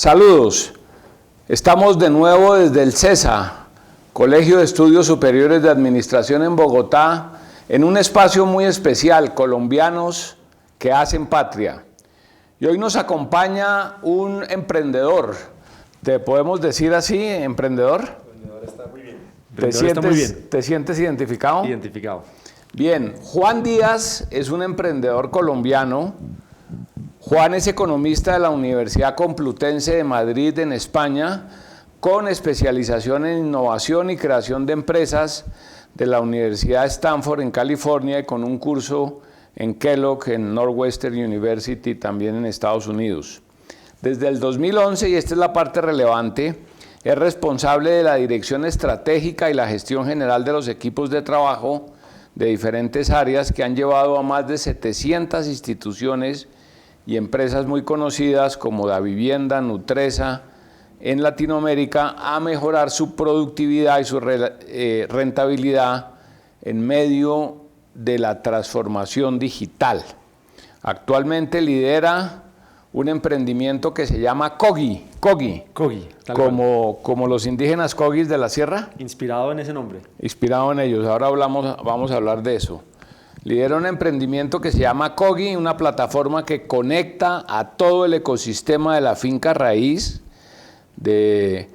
Saludos, estamos de nuevo desde el CESA, Colegio de Estudios Superiores de Administración en Bogotá, en un espacio muy especial, Colombianos que hacen patria. Y hoy nos acompaña un emprendedor, ¿te podemos decir así, emprendedor? Emprendedor está muy bien. ¿Te sientes identificado? Identificado. Bien, Juan Díaz es un emprendedor colombiano. Juan es economista de la Universidad Complutense de Madrid, en España, con especialización en innovación y creación de empresas de la Universidad Stanford en California y con un curso en Kellogg en Northwestern University, también en Estados Unidos. Desde el 2011, y esta es la parte relevante, es responsable de la dirección estratégica y la gestión general de los equipos de trabajo de diferentes áreas que han llevado a más de 700 instituciones y empresas muy conocidas como Davivienda, Nutresa, en Latinoamérica, a mejorar su productividad y su rentabilidad en medio de la transformación digital. Actualmente lidera un emprendimiento que se llama Cogi, como los indígenas Cogis de la sierra. Inspirado en ese nombre. Inspirado en ellos, ahora vamos a hablar de eso. Lidera un emprendimiento que se llama Cogi, una plataforma que conecta a todo el ecosistema de la finca raíz, de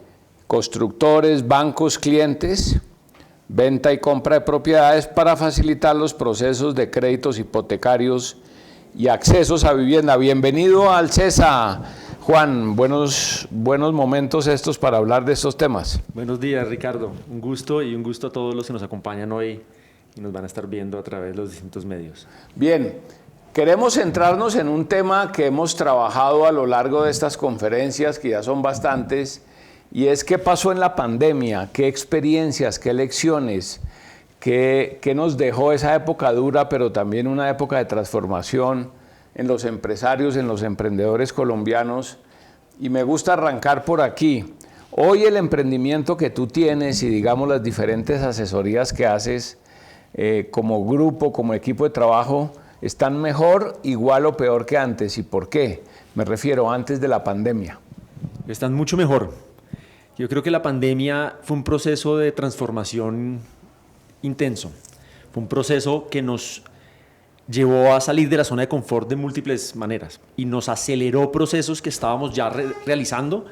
constructores, bancos, clientes, venta y compra de propiedades para facilitar los procesos de créditos hipotecarios y accesos a vivienda. Bienvenido al CESA, Juan. Buenos momentos estos para hablar de estos temas. Buenos días, Ricardo. Un gusto a todos los que nos acompañan hoy y nos van a estar viendo a través de los distintos medios. Bien, queremos centrarnos en un tema que hemos trabajado a lo largo de estas conferencias, que ya son bastantes, y es qué pasó en la pandemia, qué experiencias, qué lecciones, qué nos dejó esa época dura, pero también una época de transformación en los empresarios, en los emprendedores colombianos. Y me gusta arrancar por aquí. Hoy el emprendimiento que tú tienes y digamos las diferentes asesorías que haces como grupo, como equipo de trabajo, ¿están mejor, igual o peor que antes? ¿Y por qué? Me refiero antes de la pandemia. Están mucho mejor. Yo creo que la pandemia fue un proceso de transformación intenso. Fue un proceso que nos llevó a salir de la zona de confort de múltiples maneras y nos aceleró procesos que estábamos ya realizando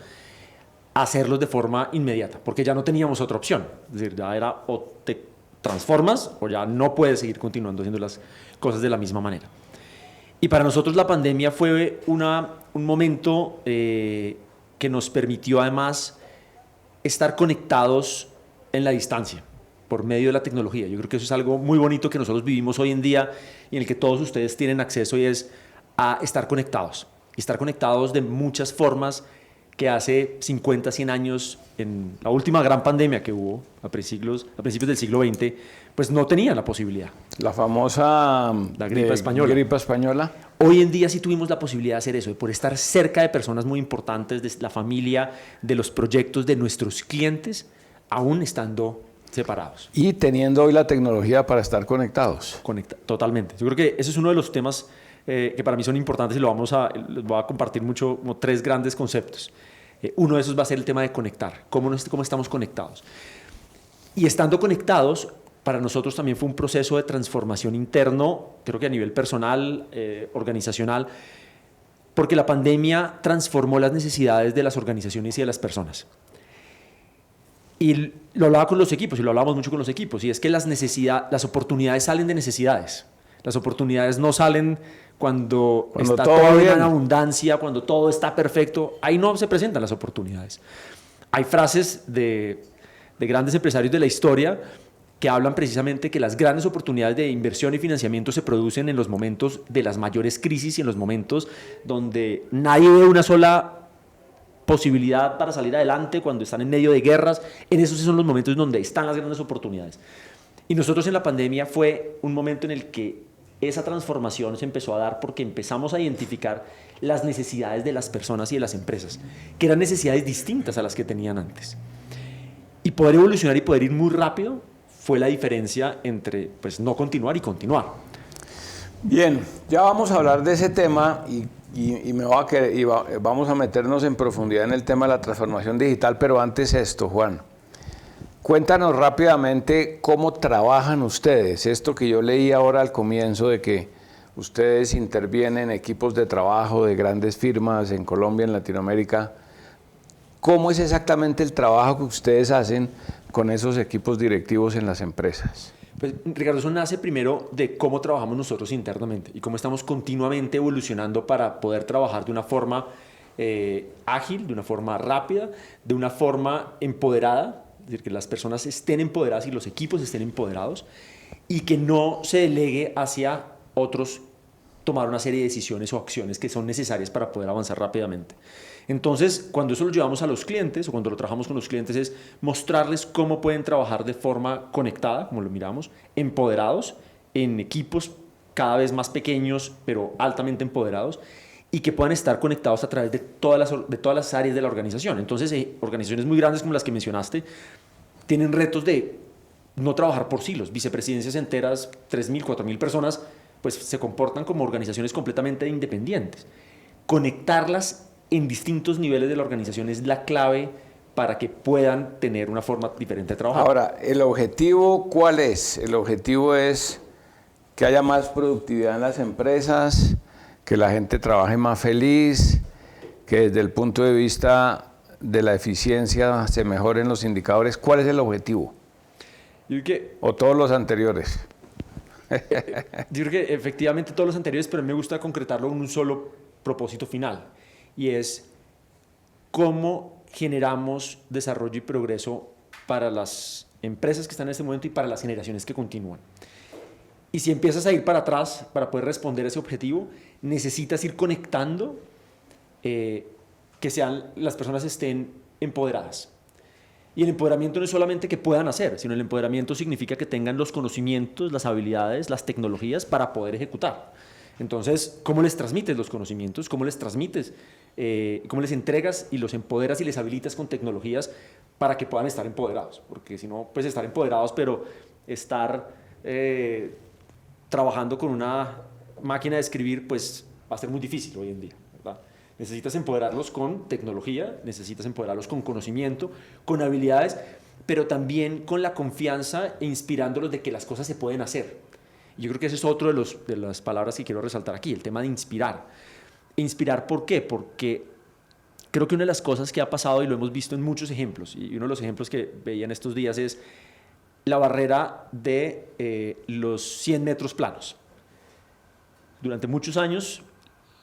a hacerlos de forma inmediata, porque ya no teníamos otra opción. Es decir, ya era o te transformas o ya no puedes seguir continuando haciendo las cosas de la misma manera. Y para nosotros la pandemia fue un momento que nos permitió además estar conectados en la distancia por medio de la tecnología. Yo creo que eso es algo muy bonito que nosotros vivimos hoy en día y en el que todos ustedes tienen acceso, y es a estar conectados. Y estar conectados de muchas formas que hace 50, 100 años, en la última gran pandemia que hubo a principios del siglo XX, pues no tenían la posibilidad. La famosa gripe española. Hoy en día sí tuvimos la posibilidad de hacer eso, de por estar cerca de personas muy importantes, de la familia, de los proyectos de nuestros clientes, aún estando separados. Y teniendo hoy la tecnología para estar conectados. Totalmente. Yo creo que ese es uno de los temas que para mí son importantes y les voy a compartir mucho, como 3 grandes conceptos. Uno de esos va a ser el tema de conectar, cómo estamos conectados. Y estando conectados, para nosotros también fue un proceso de transformación interno, creo que a nivel personal, organizacional, porque la pandemia transformó las necesidades de las organizaciones y de las personas. Y lo hablaba con los equipos, y lo hablamos mucho con los equipos, y es que las oportunidades salen de necesidades. Las oportunidades no salen cuando está todo en abundancia, cuando todo está perfecto. Ahí no se presentan las oportunidades. Hay frases de grandes empresarios de la historia que hablan precisamente que las grandes oportunidades de inversión y financiamiento se producen en los momentos de las mayores crisis y en los momentos donde nadie ve una sola posibilidad para salir adelante, cuando están en medio de guerras. En esos son los momentos donde están las grandes oportunidades. Y nosotros en la pandemia fue un momento en el que esa transformación se empezó a dar porque empezamos a identificar las necesidades de las personas y de las empresas, que eran necesidades distintas a las que tenían antes. Y poder evolucionar y poder ir muy rápido fue la diferencia entre pues, no continuar y continuar. Bien, ya vamos a hablar de ese tema y Vamos a meternos en profundidad en el tema de la transformación digital, pero antes esto, Juan. Cuéntanos rápidamente cómo trabajan ustedes. Esto que yo leí ahora al comienzo de que ustedes intervienen en equipos de trabajo de grandes firmas en Colombia, en Latinoamérica. ¿Cómo es exactamente el trabajo que ustedes hacen con esos equipos directivos en las empresas? Pues, Ricardo, eso nace primero de cómo trabajamos nosotros internamente y cómo estamos continuamente evolucionando para poder trabajar de una forma ágil, de una forma rápida, de una forma empoderada, es decir, que las personas estén empoderadas y los equipos estén empoderados y que no se delegue hacia otros tomar una serie de decisiones o acciones que son necesarias para poder avanzar rápidamente. Entonces, cuando eso lo llevamos a los clientes o cuando lo trabajamos con los clientes es mostrarles cómo pueden trabajar de forma conectada, como lo miramos, empoderados, en equipos cada vez más pequeños, pero altamente empoderados, y que puedan estar conectados a través de todas las áreas de la organización. Entonces, organizaciones muy grandes como las que mencionaste tienen retos de no trabajar por silos. Vicepresidencias enteras, 3.000, 4.000 personas, pues se comportan como organizaciones completamente independientes. Conectarlas en distintos niveles de la organización es la clave para que puedan tener una forma diferente de trabajar. Ahora, ¿el objetivo cuál es? El objetivo es que haya más productividad en las empresas, que la gente trabaje más feliz, que desde el punto de vista de la eficiencia se mejoren los indicadores. ¿Cuál es el objetivo? ¿O todos los anteriores? Yo creo que efectivamente todos los anteriores, pero a mí me gusta concretarlo en un solo propósito final, y es cómo generamos desarrollo y progreso para las empresas que están en este momento y para las generaciones que continúan. Y si empiezas a ir para atrás para poder responder a ese objetivo, necesitas ir conectando que las personas estén empoderadas. Y el empoderamiento no es solamente que puedan hacer, sino el empoderamiento significa que tengan los conocimientos, las habilidades, las tecnologías para poder ejecutar. Entonces, ¿cómo les transmites los conocimientos? ¿Cómo les transmites? ¿Cómo les entregas y los empoderas y les habilitas con tecnologías para que puedan estar empoderados? Porque si no, pues estar empoderados, pero estar trabajando con una máquina de escribir, pues va a ser muy difícil hoy en día, ¿verdad? Necesitas empoderarlos con tecnología, necesitas empoderarlos con conocimiento, con habilidades, pero también con la confianza e inspirándolos de que las cosas se pueden hacer. Y yo creo que ese es otro de las palabras que quiero resaltar aquí, el tema de inspirar. ¿Inspirar por qué? Porque creo que una de las cosas que ha pasado, y lo hemos visto en muchos ejemplos, y uno de los ejemplos que veía en estos días es la barrera de los 100 metros planos. Durante muchos años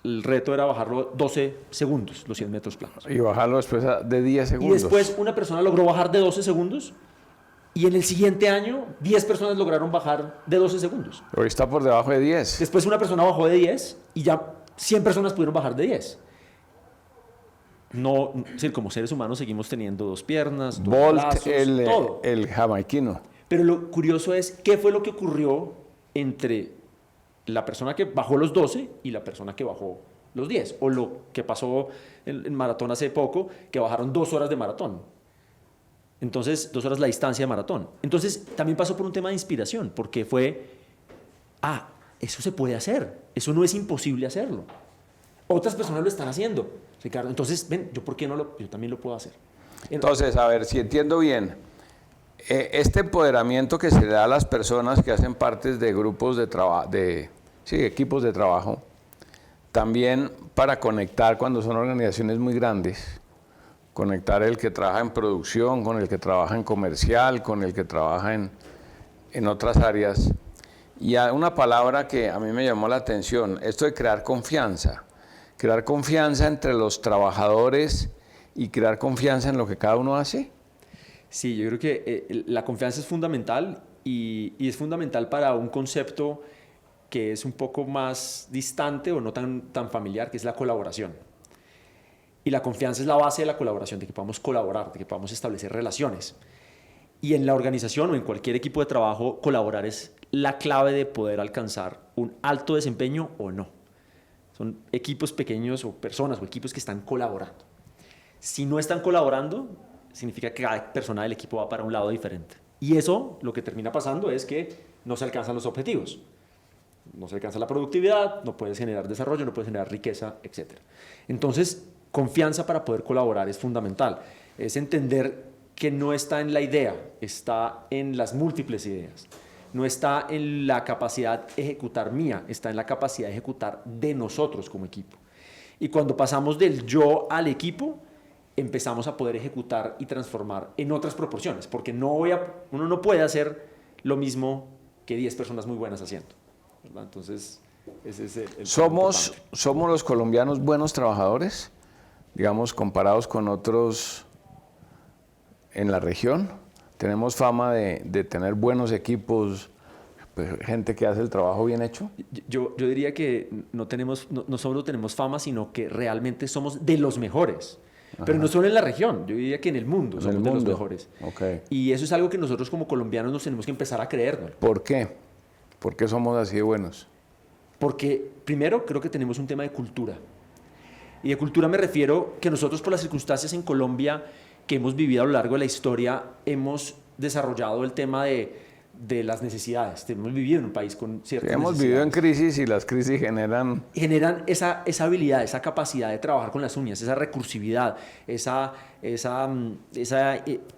el reto era bajarlo 12 segundos, los 100 metros planos. Y bajarlo después de 10 segundos. Y después una persona logró bajar de 12 segundos y en el siguiente año 10 personas lograron bajar de 12 segundos. Hoy está por debajo de 10. Después una persona bajó de 10 y ya 100 personas pudieron bajar de 10. No, es decir, como seres humanos seguimos teniendo dos piernas, dos brazos, todo. El jamaiquino. Pero lo curioso es qué fue lo que ocurrió entre la persona que bajó los 12 y la persona que bajó los 10. O lo que pasó en maratón hace poco, que bajaron 2 horas de maratón. Entonces, 2 horas la distancia de maratón. Entonces, también pasó por un tema de inspiración, porque fue, eso se puede hacer, eso no es imposible hacerlo. Otras personas lo están haciendo, Ricardo. Entonces, ven, yo también lo puedo hacer. Entonces, a ver, si entiendo bien, este empoderamiento que se le da a las personas que hacen parte de grupos de trabajo, equipos de trabajo, también para conectar cuando son organizaciones muy grandes, conectar el que trabaja en producción, con el que trabaja en comercial, con el que trabaja en otras áreas. Y hay una palabra que a mí me llamó la atención, esto de crear confianza entre los trabajadores y crear confianza en lo que cada uno hace. Sí, yo creo que la confianza es fundamental y es fundamental para un concepto que es un poco más distante o no tan familiar, que es la colaboración. Y la confianza es la base de la colaboración, de que podamos colaborar, de que podamos establecer relaciones. Y en la organización o en cualquier equipo de trabajo, colaborar es la clave de poder alcanzar un alto desempeño o no. Son equipos pequeños o personas o equipos que están colaborando. Si no están colaborando, significa que cada persona del equipo va para un lado diferente. Y eso lo que termina pasando es que no se alcanzan los objetivos. no se alcanza la productividad, no puedes generar desarrollo, no puedes generar riqueza, etc. Entonces, confianza para poder colaborar es fundamental. Es entender que no está en la idea, está en las múltiples ideas. No está en la capacidad de ejecutar mía, está en la capacidad de ejecutar de nosotros como equipo. Y cuando pasamos del yo al equipo, empezamos a poder ejecutar y transformar en otras proporciones, porque uno no puede hacer lo mismo que 10 personas muy buenas haciendo, ¿verdad? Entonces, ese es el ¿Somos los colombianos buenos trabajadores, digamos, comparados con otros en la región? Tenemos fama de tener buenos equipos, pues, gente que hace el trabajo bien hecho. Yo diría que no solo tenemos fama, sino que realmente somos de los mejores. Ajá. Pero no solo en la región, yo diría que en el mundo somos de los mejores. Okay. Y eso es algo que nosotros como colombianos nos tenemos que empezar a creernos. ¿Por qué? ¿Por qué somos así de buenos? Porque primero creo que tenemos un tema de cultura. Y de cultura me refiero que nosotros por las circunstancias en Colombia que hemos vivido a lo largo de la historia hemos desarrollado el tema de las necesidades. Hemos vivido en un país con ciertas necesidades. Hemos vivido en crisis y las crisis generan esa habilidad, esa capacidad de trabajar con las uñas, esa recursividad,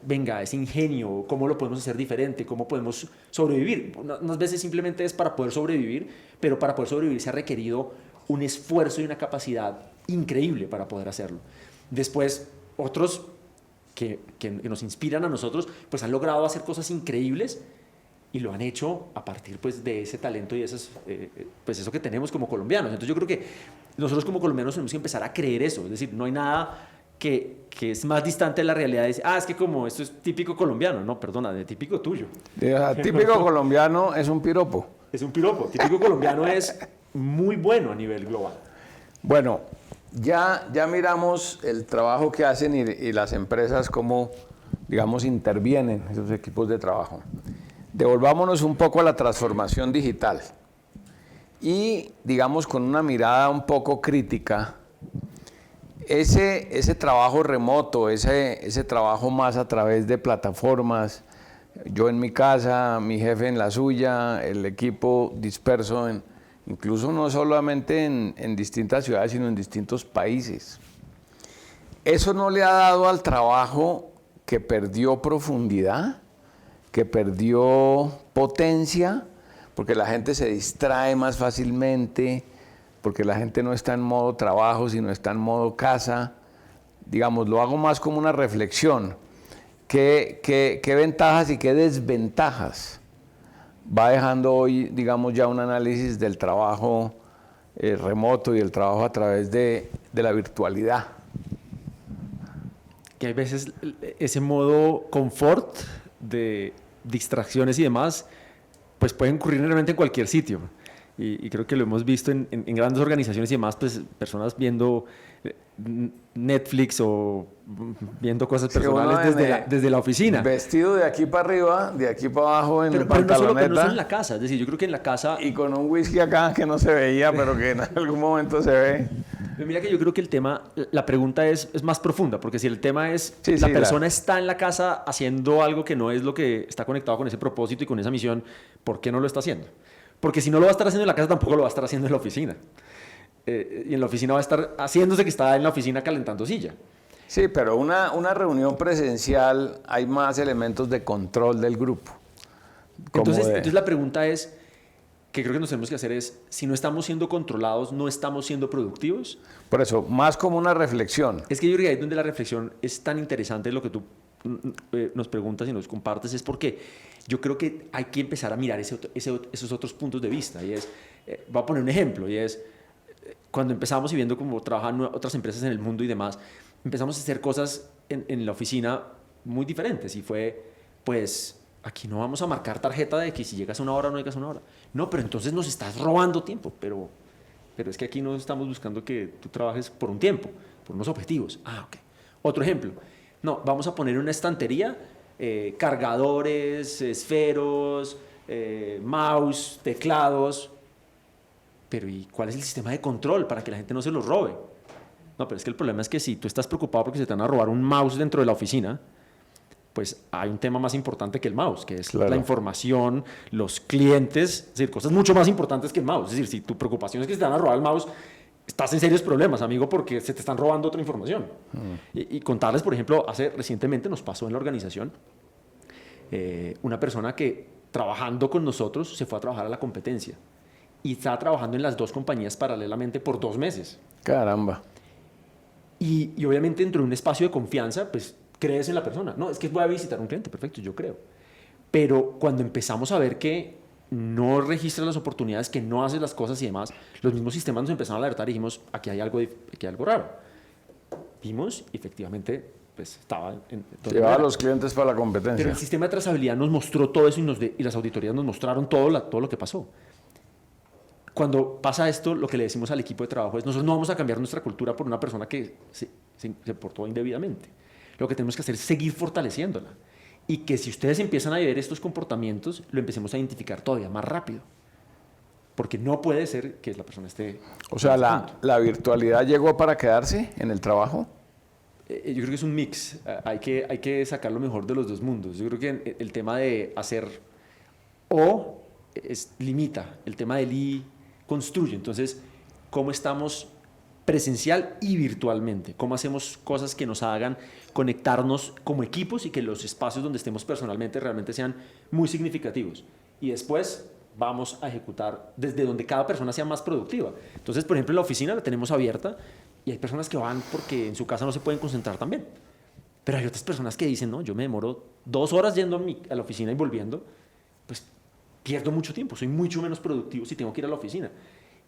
venga, ese ingenio, cómo lo podemos hacer diferente, cómo podemos sobrevivir. Unas veces simplemente es para poder sobrevivir, pero para poder sobrevivir se ha requerido un esfuerzo y una capacidad increíble para poder hacerlo. Después, otros que nos inspiran a nosotros, pues han logrado hacer cosas increíbles y lo han hecho a partir pues, de ese talento y pues eso que tenemos como colombianos. Entonces yo creo que nosotros como colombianos tenemos que empezar a creer eso. Es decir, no hay nada que es más distante de la realidad de decir, es que como esto es típico colombiano. No, perdona, de típico tuyo. Típico colombiano es un piropo. Es un piropo. Típico colombiano es muy bueno a nivel global. Bueno, ya miramos el trabajo que hacen y las empresas cómo, digamos, intervienen esos equipos de trabajo. Devolvámonos un poco a la transformación digital y, digamos, con una mirada un poco crítica, ese trabajo remoto, ese trabajo más a través de plataformas, yo en mi casa, mi jefe en la suya, el equipo disperso, incluso no solamente en distintas ciudades, sino en distintos países. ¿Eso no le ha dado al trabajo que perdió profundidad? Que perdió potencia, porque la gente se distrae más fácilmente, porque la gente no está en modo trabajo, sino está en modo casa. Digamos, lo hago más como una reflexión. ¿Qué ventajas y qué desventajas va dejando hoy, digamos, ya un análisis del trabajo remoto y el trabajo a través de la virtualidad? Que hay veces ese modo confort de distracciones y demás, pues pueden ocurrir realmente en cualquier sitio. Y creo que lo hemos visto en grandes organizaciones y demás, pues personas viendo Netflix o viendo cosas personales desde la oficina. Vestido de aquí para arriba, de aquí para abajo en pero pantaloneta. No solo en la casa, es decir, yo creo que en la casa... Y con un whisky acá que no se veía, pero que en algún momento se ve. Pero mira que yo creo que el tema, la pregunta es más profunda, porque si el tema es la persona está en la casa haciendo algo que no es lo que está conectado con ese propósito y con esa misión, ¿por qué no lo está haciendo? Porque si no lo va a estar haciendo en la casa, tampoco lo va a estar haciendo en la oficina. Y en la oficina va a estar haciéndose que está en la oficina calentando silla. Sí, pero una reunión presencial hay más elementos de control del grupo. Entonces la pregunta es, que creo que nos tenemos que hacer es, si no estamos siendo controlados, ¿no estamos siendo productivos? Por eso, más como una reflexión. Es que yo creo que ahí donde la reflexión es tan interesante, lo que tú nos preguntas y nos compartes, es porque yo creo que hay que empezar a mirar esos otros puntos de vista. Y es, voy a poner un ejemplo, y es, cuando empezamos y viendo cómo trabajan otras empresas en el mundo y demás, empezamos a hacer cosas en la oficina muy diferentes. Y fue, pues, aquí no vamos a marcar tarjeta de que si llegas a una hora o no llegas a una hora. No, pero entonces nos estás robando tiempo. Pero es que aquí no estamos buscando que tú trabajes por un tiempo, por unos objetivos. Ok. Otro ejemplo. No, vamos a poner una estantería, cargadores, esferos, mouse, teclados. Pero ¿y cuál es el sistema de control para que la gente no se los robe? No, pero es que el problema es que si tú estás preocupado porque se te van a robar un mouse dentro de la oficina, pues hay un tema más importante que el mouse, que es Claro. la información, los clientes, es decir, cosas mucho más importantes que el mouse. Es decir, si tu preocupación es que se te van a robar el mouse, estás en serios problemas, amigo, porque se te están robando otra información. Y contarles, por ejemplo, recientemente nos pasó en la organización una persona que trabajando con nosotros se fue a trabajar a la competencia y estaba trabajando en las 2 compañías paralelamente por 2 meses. Caramba. Y obviamente dentro de un espacio de confianza, pues crees en la persona. No, es que voy a visitar a un cliente, perfecto, yo creo. Pero cuando empezamos a ver que no registras las oportunidades, que no haces las cosas y demás, los mismos sistemas nos empezaron a alertar y dijimos, aquí hay algo raro. Vimos y efectivamente pues estaba Llevaba a los clientes para la competencia. Pero el sistema de trazabilidad nos mostró todo eso y las auditorías nos mostraron todo lo que pasó. Cuando pasa esto, lo que le decimos al equipo de trabajo es, nosotros no vamos a cambiar nuestra cultura por una persona que se portó indebidamente. Lo que tenemos que hacer es seguir fortaleciéndola. Y que si ustedes empiezan a ver estos comportamientos, lo empecemos a identificar todavía más rápido. Porque no puede ser que la persona esté... O sea, la virtualidad llegó para quedarse en el trabajo. Yo creo que es un mix. Hay que sacar lo mejor de los dos mundos. Yo creo que el tema de hacer O limita, el tema del I construye. Entonces, ¿cómo estamos presencial y virtualmente? ¿Cómo hacemos cosas que nos hagan conectarnos como equipos y que los espacios donde estemos personalmente realmente sean muy significativos? Y después vamos a ejecutar desde donde cada persona sea más productiva. Entonces, por ejemplo, en la oficina la tenemos abierta y hay personas que van porque en su casa no se pueden concentrar también. Pero hay otras personas que dicen, no, yo me demoro 2 horas yendo a la oficina y volviendo, pues pierdo mucho tiempo, soy mucho menos productivo si tengo que ir a la oficina.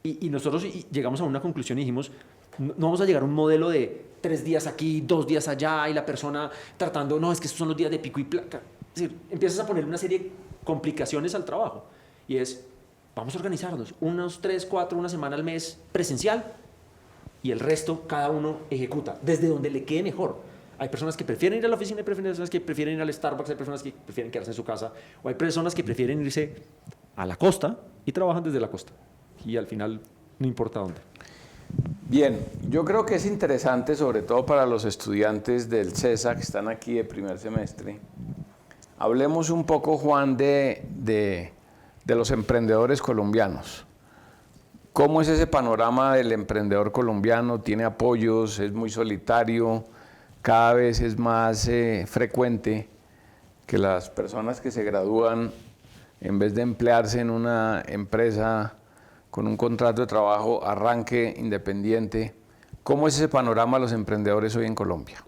Y nosotros llegamos a una conclusión y dijimos, no vamos a llegar a un modelo de 3 días aquí, 2 días allá, y la persona tratando, no, es que estos son los días de pico y placa. Es decir, empiezas a poner una serie de complicaciones al trabajo. Y es, vamos a organizarnos, unos 3, 4, una semana al mes presencial, y el resto cada uno ejecuta, desde donde le quede mejor. Hay personas que prefieren ir a la oficina, hay personas que prefieren ir al Starbucks, hay personas que prefieren quedarse en su casa, o hay personas que prefieren irse a la costa y trabajan desde la costa. Y al final no importa dónde. Bien, yo creo que es interesante, sobre todo para los estudiantes del CESA que están aquí de primer semestre. Hablemos un poco, Juan, de los emprendedores colombianos. ¿Cómo es ese panorama del emprendedor colombiano? ¿Tiene apoyos? ¿Es muy solitario? Cada vez es más frecuente que las personas que se gradúan, en vez de emplearse en una empresa con un contrato de trabajo, arranque independiente. ¿Cómo es ese panorama de los emprendedores hoy en Colombia?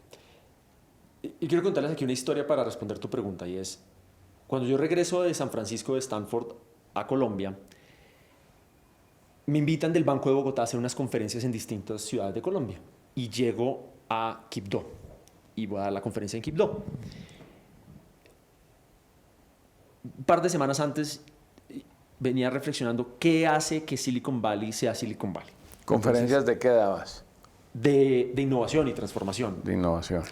Y quiero contarles aquí una historia para responder tu pregunta, y es, cuando yo regreso de San Francisco de Stanford a Colombia, me invitan del Banco de Bogotá a hacer unas conferencias en distintas ciudades de Colombia, y llego a Quibdó, y voy a dar la conferencia en Quibdó. Un par de semanas antes venía reflexionando qué hace que Silicon Valley sea Silicon Valley. ¿Conferencias de qué dabas? De innovación y transformación. De innovación.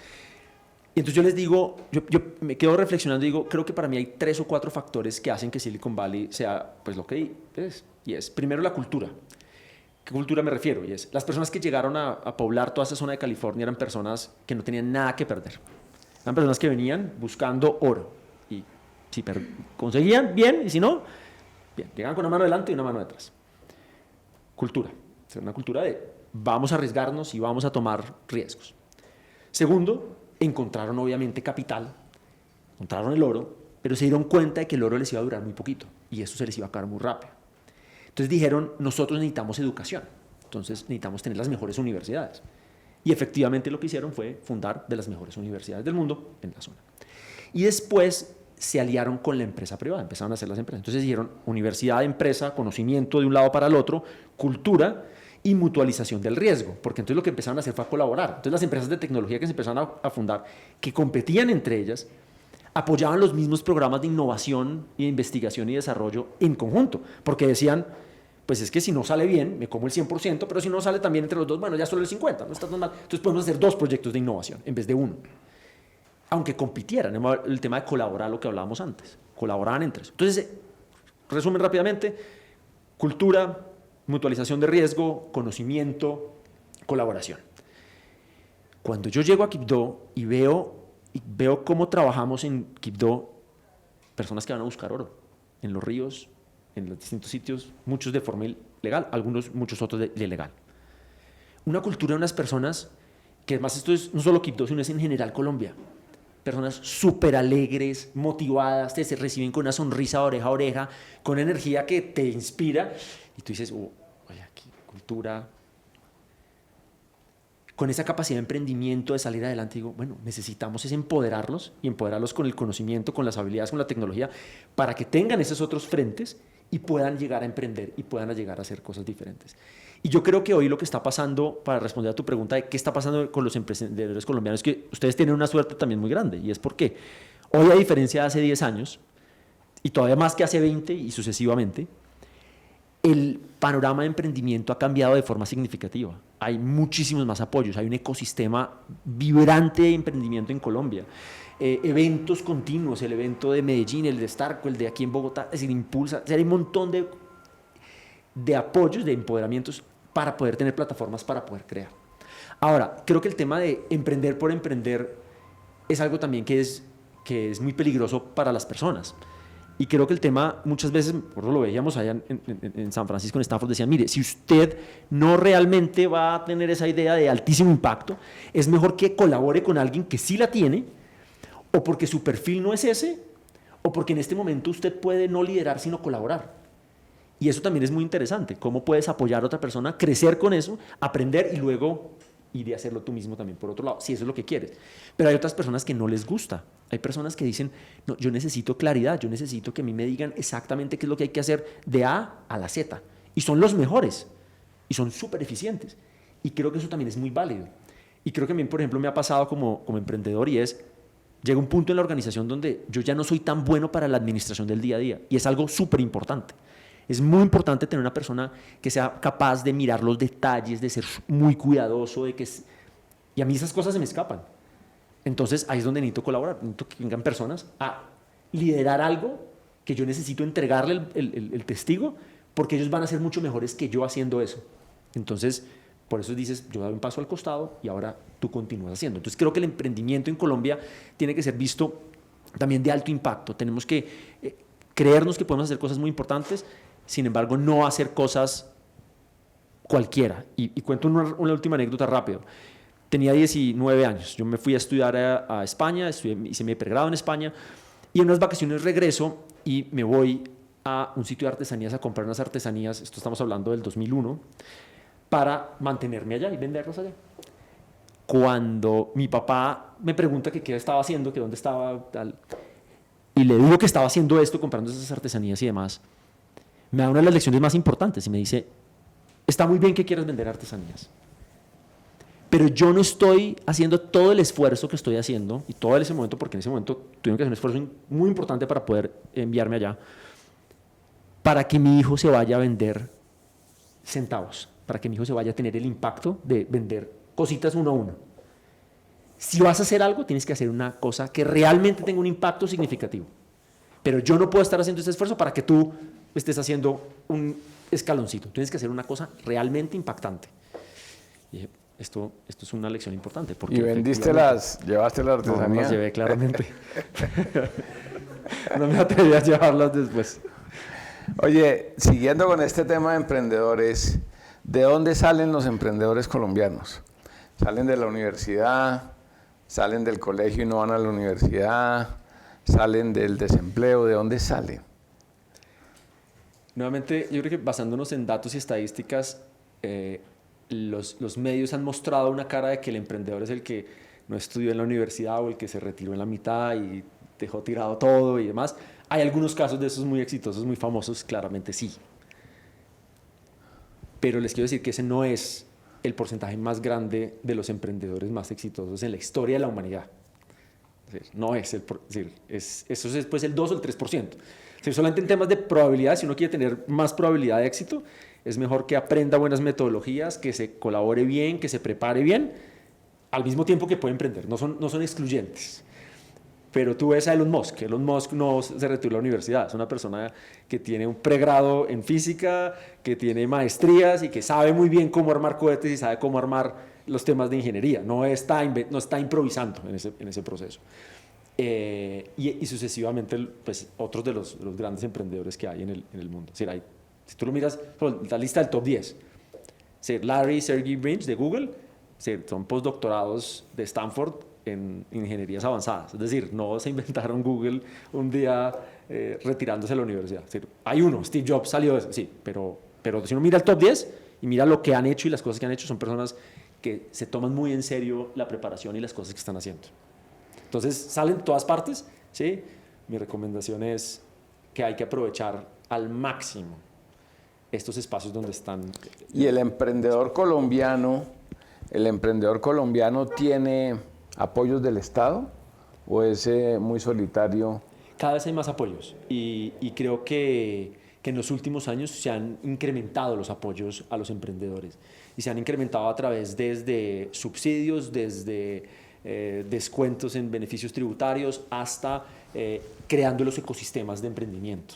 Y entonces yo les digo, yo me quedo reflexionando y digo, creo que para mí hay 3 o 4 factores que hacen que Silicon Valley sea pues lo que es. Y es, primero, la cultura. ¿Qué cultura me refiero? Y es, las personas que llegaron a poblar toda esa zona de California eran personas que no tenían nada que perder. Eran personas que venían buscando oro. Y si conseguían, bien, y si no, bien. Llegaban con una mano delante y una mano detrás. Cultura. Es una cultura de vamos a arriesgarnos y vamos a tomar riesgos. Segundo, encontraron obviamente capital, encontraron el oro, pero se dieron cuenta de que el oro les iba a durar muy poquito y eso se les iba a acabar muy rápido. Entonces dijeron, nosotros necesitamos educación, entonces necesitamos tener las mejores universidades. Y efectivamente lo que hicieron fue fundar de las mejores universidades del mundo en la zona. Y después se aliaron con la empresa privada, empezaron a hacer las empresas. Entonces dijeron, universidad, empresa, conocimiento de un lado para el otro, cultura y mutualización del riesgo, porque entonces lo que empezaron a hacer fue a colaborar. Entonces las empresas de tecnología que se empezaron a fundar, que competían entre ellas, apoyaban los mismos programas de innovación y de investigación y desarrollo en conjunto, porque decían, pues es que si no sale bien, me como el 100%, pero si no sale también entre los dos, bueno, ya solo el 50%, no está tan mal. Entonces podemos hacer 2 proyectos de innovación en vez de 1. Aunque compitieran, el tema de colaborar, lo que hablábamos antes, colaboraban entre eso. Entonces, resumen rápidamente, cultura, mutualización de riesgo, conocimiento, colaboración. Cuando yo llego a Quibdó y veo y veo cómo trabajamos en Quibdó, personas que van a buscar oro en los ríos, en los distintos sitios, muchos de forma legal, muchos otros de ilegal. Una cultura de unas personas, que además esto es no solo Quibdó, sino es en general Colombia. Personas súper alegres, motivadas, te se reciben con una sonrisa oreja a oreja, con energía que te inspira, y tú dices, oye, aquí cultura, con esa capacidad de emprendimiento, de salir adelante. Digo, bueno, necesitamos es empoderarlos, y empoderarlos con el conocimiento, con las habilidades, con la tecnología, para que tengan esos otros frentes y puedan llegar a emprender y puedan llegar a hacer cosas diferentes. Y yo creo que hoy lo que está pasando, para responder a tu pregunta de qué está pasando con los emprendedores colombianos, es que ustedes tienen una suerte también muy grande, y es porque hoy, a diferencia de hace 10 años, y todavía más que hace 20 y sucesivamente, el panorama de emprendimiento ha cambiado de forma significativa. Hay muchísimos más apoyos, hay un ecosistema vibrante de emprendimiento en Colombia. Eventos continuos, el evento de Medellín, el de Starco, el de aquí en Bogotá, es decir, impulsa, hay un montón de apoyos, de empoderamientos para poder tener plataformas para poder crear. Ahora, creo que el tema de emprender por emprender es algo también que es muy peligroso para las personas. Y creo que el tema, muchas veces, por eso lo veíamos allá en San Francisco, en Stanford, decían, mire, si usted no realmente va a tener esa idea de altísimo impacto, es mejor que colabore con alguien que sí la tiene, o porque su perfil no es ese, o porque en este momento usted puede no liderar, sino colaborar. Y eso también es muy interesante, cómo puedes apoyar a otra persona, crecer con eso, aprender y luego ir y hacerlo tú mismo también por otro lado, si eso es lo que quieres. Pero hay otras personas que no les gusta. Hay personas que dicen, no, yo necesito claridad, yo necesito que a mí me digan exactamente qué es lo que hay que hacer de A a la Z. Y son los mejores, y son súper eficientes. Y creo que eso también es muy válido. Y creo que a mí, por ejemplo, me ha pasado como emprendedor, y llega un punto en la organización donde yo ya no soy tan bueno para la administración del día a día, y es algo súper importante. Es muy importante tener una persona que sea capaz de mirar los detalles, de ser muy cuidadoso, y a mí esas cosas se me escapan. Entonces ahí es donde necesito colaborar, necesito que vengan personas a liderar algo que yo necesito entregarle el testigo, porque ellos van a ser mucho mejores que yo haciendo eso. Entonces, por eso dices, yo doy un paso al costado y ahora tú continúas haciendo. Entonces creo que el emprendimiento en Colombia tiene que ser visto también de alto impacto. Tenemos que creernos que podemos hacer cosas muy importantes, sin embargo, no hacer cosas cualquiera. Y cuento una última anécdota rápido. Tenía 19 años, yo me fui a estudiar a España, hice mi pregrado en España, y en unas vacaciones regreso y me voy a un sitio de artesanías a comprar unas artesanías, esto estamos hablando del 2001, para mantenerme allá y venderlas allá. Cuando mi papá me pregunta que qué estaba haciendo, que dónde estaba, tal, y le digo que estaba haciendo esto, comprando esas artesanías y demás, me da una de las lecciones más importantes y me dice, está muy bien que quieras vender artesanías, pero yo no estoy haciendo todo el esfuerzo que estoy haciendo, y todo en ese momento, porque en ese momento tuvieron que hacer un esfuerzo muy importante para poder enviarme allá, para que mi hijo se vaya a vender centavos, para que mi hijo se vaya a tener el impacto de vender cositas uno a uno. Si vas a hacer algo, tienes que hacer una cosa que realmente tenga un impacto significativo. Pero yo no puedo estar haciendo ese esfuerzo para que tú estés haciendo un escaloncito. Tienes que hacer una cosa realmente impactante. Y dije, esto es una lección importante. Porque ¿Y llevaste la artesanía? No las llevé, claramente. No me atreví a llevarlas después. Oye, siguiendo con este tema de emprendedores, ¿de dónde salen los emprendedores colombianos? ¿Salen de la universidad? ¿Salen del colegio y no van a la universidad? ¿Salen del desempleo? ¿De dónde salen? Nuevamente, yo creo que basándonos en datos y estadísticas, los medios han mostrado una cara de que el emprendedor es el que no estudió en la universidad o el que se retiró en la mitad y dejó tirado todo y demás. Hay algunos casos de esos muy exitosos, muy famosos, claramente sí. Pero les quiero decir que ese no es el porcentaje más grande de los emprendedores más exitosos en la historia de la humanidad. Es decir, no es eso es pues el 2 o el 3%. Es decir, solamente en temas de probabilidad, si uno quiere tener más probabilidad de éxito, es mejor que aprenda buenas metodologías, que se colabore bien, que se prepare bien, al mismo tiempo que puede emprender. No son excluyentes. Pero tú ves a Elon Musk no se retiró de la universidad, es una persona que tiene un pregrado en física, que tiene maestrías y que sabe muy bien cómo armar cohetes y sabe cómo armar los temas de ingeniería, no está improvisando en ese proceso. Y sucesivamente, pues, otros de los grandes emprendedores que hay en el mundo. Es decir, si tú lo miras, la lista del top 10, Larry y Sergey Brin de Google, son postdoctorados de Stanford en ingenierías avanzadas. Es decir, no se inventaron Google un día retirándose de la universidad. Es decir, hay uno, Steve Jobs salió de eso, sí, pero si uno mira el top 10 y mira lo que han hecho y las cosas que han hecho, son personas que se toman muy en serio la preparación y las cosas que están haciendo. Entonces, salen de todas partes, ¿sí? Mi recomendación es que hay que aprovechar al máximo estos espacios donde están. ¿Y el emprendedor colombiano tiene apoyos del Estado o es muy solitario? Cada vez hay más apoyos y creo que en los últimos años se han incrementado los apoyos a los emprendedores y se han incrementado a través desde subsidios, desde descuentos en beneficios tributarios hasta creando los ecosistemas de emprendimiento,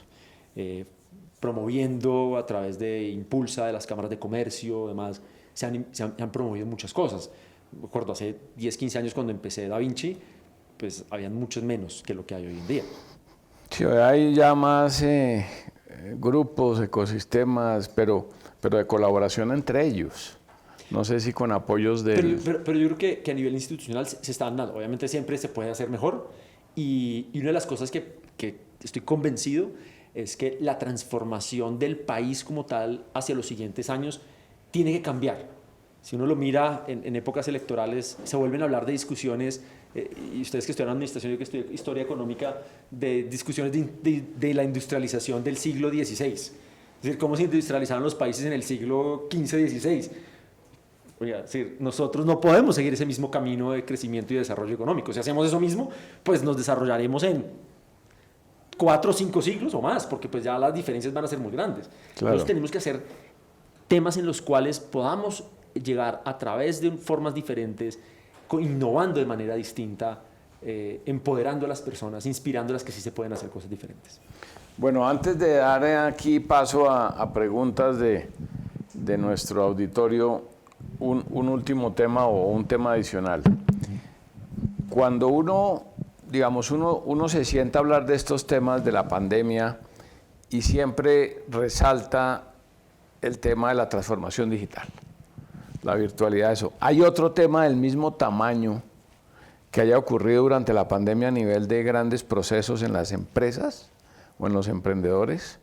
promoviendo a través de Impulsa, de las cámaras de comercio, demás, se han promovido muchas cosas. Me acuerdo, hace 10, 15 años cuando empecé Da Vinci, pues habían muchos menos que lo que hay hoy en día. Sí, hay ya más grupos, ecosistemas, pero de colaboración entre ellos. No sé si con apoyos del... Pero yo creo que a nivel institucional se están dando. Obviamente siempre se puede hacer mejor y una de las cosas que estoy convencido es que la transformación del país como tal hacia los siguientes años tiene que cambiar. Si uno lo mira en épocas electorales, se vuelven a hablar de discusiones, y ustedes que estudian administración, yo que estudié historia económica, de discusiones de la industrialización del siglo XVI. Es decir, cómo se industrializaron los países en el siglo XV, XVI. Oiga, es decir, nosotros no podemos seguir ese mismo camino de crecimiento y desarrollo económico. Si hacemos eso mismo, pues nos desarrollaremos en 4 o 5 siglos o más, porque pues ya las diferencias van a ser muy grandes. Claro. Entonces tenemos que hacer temas en los cuales podamos llegar a través de formas diferentes, innovando de manera distinta, empoderando a las personas, inspirándolas que sí se pueden hacer cosas diferentes. Bueno, antes de dar aquí paso a preguntas de nuestro auditorio, un último tema o un tema adicional. Cuando uno se sienta a hablar de estos temas de la pandemia y siempre resalta el tema de la transformación digital, la virtualidad, eso. ¿Hay otro tema del mismo tamaño que haya ocurrido durante la pandemia a nivel de grandes procesos en las empresas o en los emprendedores?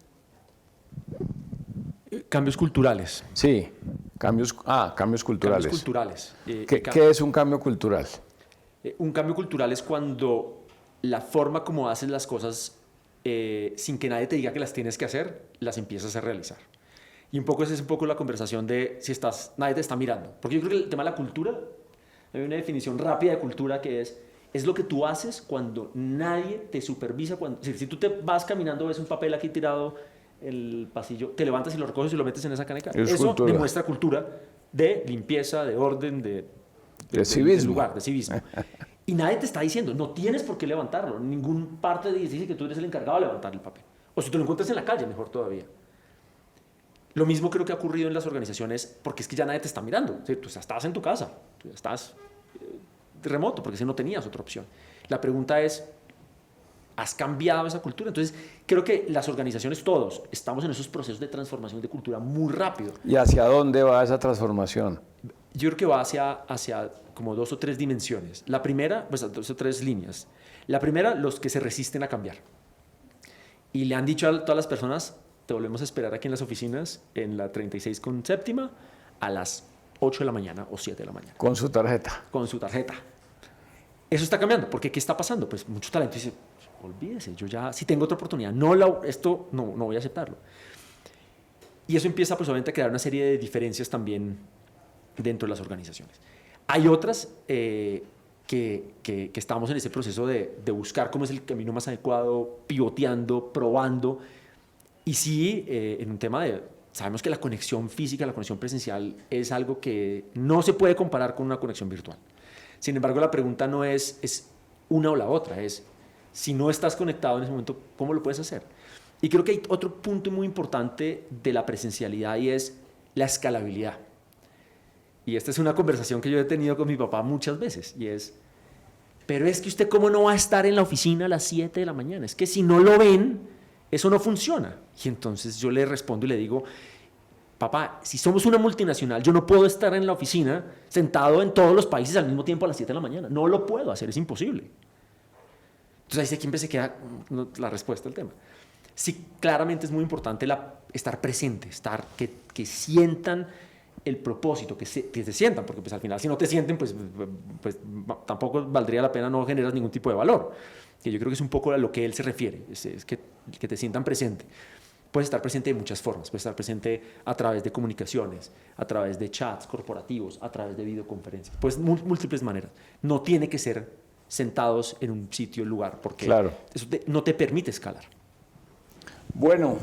Cambios culturales. Sí, cambios culturales. Cambios culturales. ¿Qué es un cambio cultural? Un cambio cultural es cuando la forma como haces las cosas sin que nadie te diga que las tienes que hacer, las empiezas a realizar. Y un poco esa es un poco la conversación de si nadie te está mirando. Porque yo creo que el tema de la cultura, hay una definición rápida de cultura que es lo que tú haces cuando nadie te supervisa. Si tú te vas caminando, ves un papel aquí tirado en el pasillo, te levantas y lo recoges y lo metes en esa caneca. Eso cultura. Demuestra cultura de limpieza, de orden, de civismo. De lugar, de civismo. Y nadie te está diciendo, no tienes por qué levantarlo. Ningún parte dice que tú eres el encargado de levantar el papel. O si te lo encuentras en la calle, mejor todavía. Lo mismo creo que ha ocurrido en las organizaciones, porque es que ya nadie te está mirando. ¿Sí? Tú estás en tu casa, tú estás remoto, porque si no tenías otra opción. La pregunta es, ¿has cambiado esa cultura? Entonces, creo que las organizaciones, todos, estamos en esos procesos de transformación de cultura muy rápido. ¿Y hacia dónde va esa transformación? Yo creo que va hacia como 2 o 3 dimensiones. La primera, pues 2 o 3 líneas. La primera, los que se resisten a cambiar. Y le han dicho a todas las personas, te volvemos a esperar aquí en las oficinas, en la 36 con séptima, a las 8 de la mañana o 7 de la mañana. Con su tarjeta. Con su tarjeta. Eso está cambiando, porque ¿qué está pasando? Pues mucho talento dice, olvídese, yo ya, si tengo otra oportunidad, esto no voy a aceptarlo. Y eso empieza pues obviamente a crear una serie de diferencias también dentro de las organizaciones. Hay otras que estamos en ese proceso de buscar cómo es el camino más adecuado, pivoteando, probando. Y sí, en un tema sabemos que la conexión física, la conexión presencial es algo que no se puede comparar con una conexión virtual. Sin embargo, la pregunta no es una o la otra, es si no estás conectado en ese momento, ¿cómo lo puedes hacer? Y creo que hay otro punto muy importante de la presencialidad y es la escalabilidad. Y esta es una conversación que yo he tenido con mi papá muchas veces, y es, pero es que usted cómo no va a estar en la oficina a las 7 de la mañana, es que si no lo ven, eso no funciona. Y entonces yo le respondo y le digo, papá, si somos una multinacional, yo no puedo estar en la oficina sentado en todos los países al mismo tiempo a las 7 de la mañana, no lo puedo hacer, es imposible. Entonces ahí siempre se queda la respuesta al tema. Sí, claramente es muy importante estar presente, que sientan el propósito, que se sientan, porque pues al final si no te sienten, pues tampoco valdría la pena, no generas ningún tipo de valor. Que yo creo que es un poco a lo que él se refiere, es que te sientan presente. Puedes estar presente de muchas formas, puedes estar presente a través de comunicaciones, a través de chats corporativos, a través de videoconferencias, pues múltiples maneras. No tiene que ser sentados en un sitio, lugar, porque eso no te permite escalar. Bueno,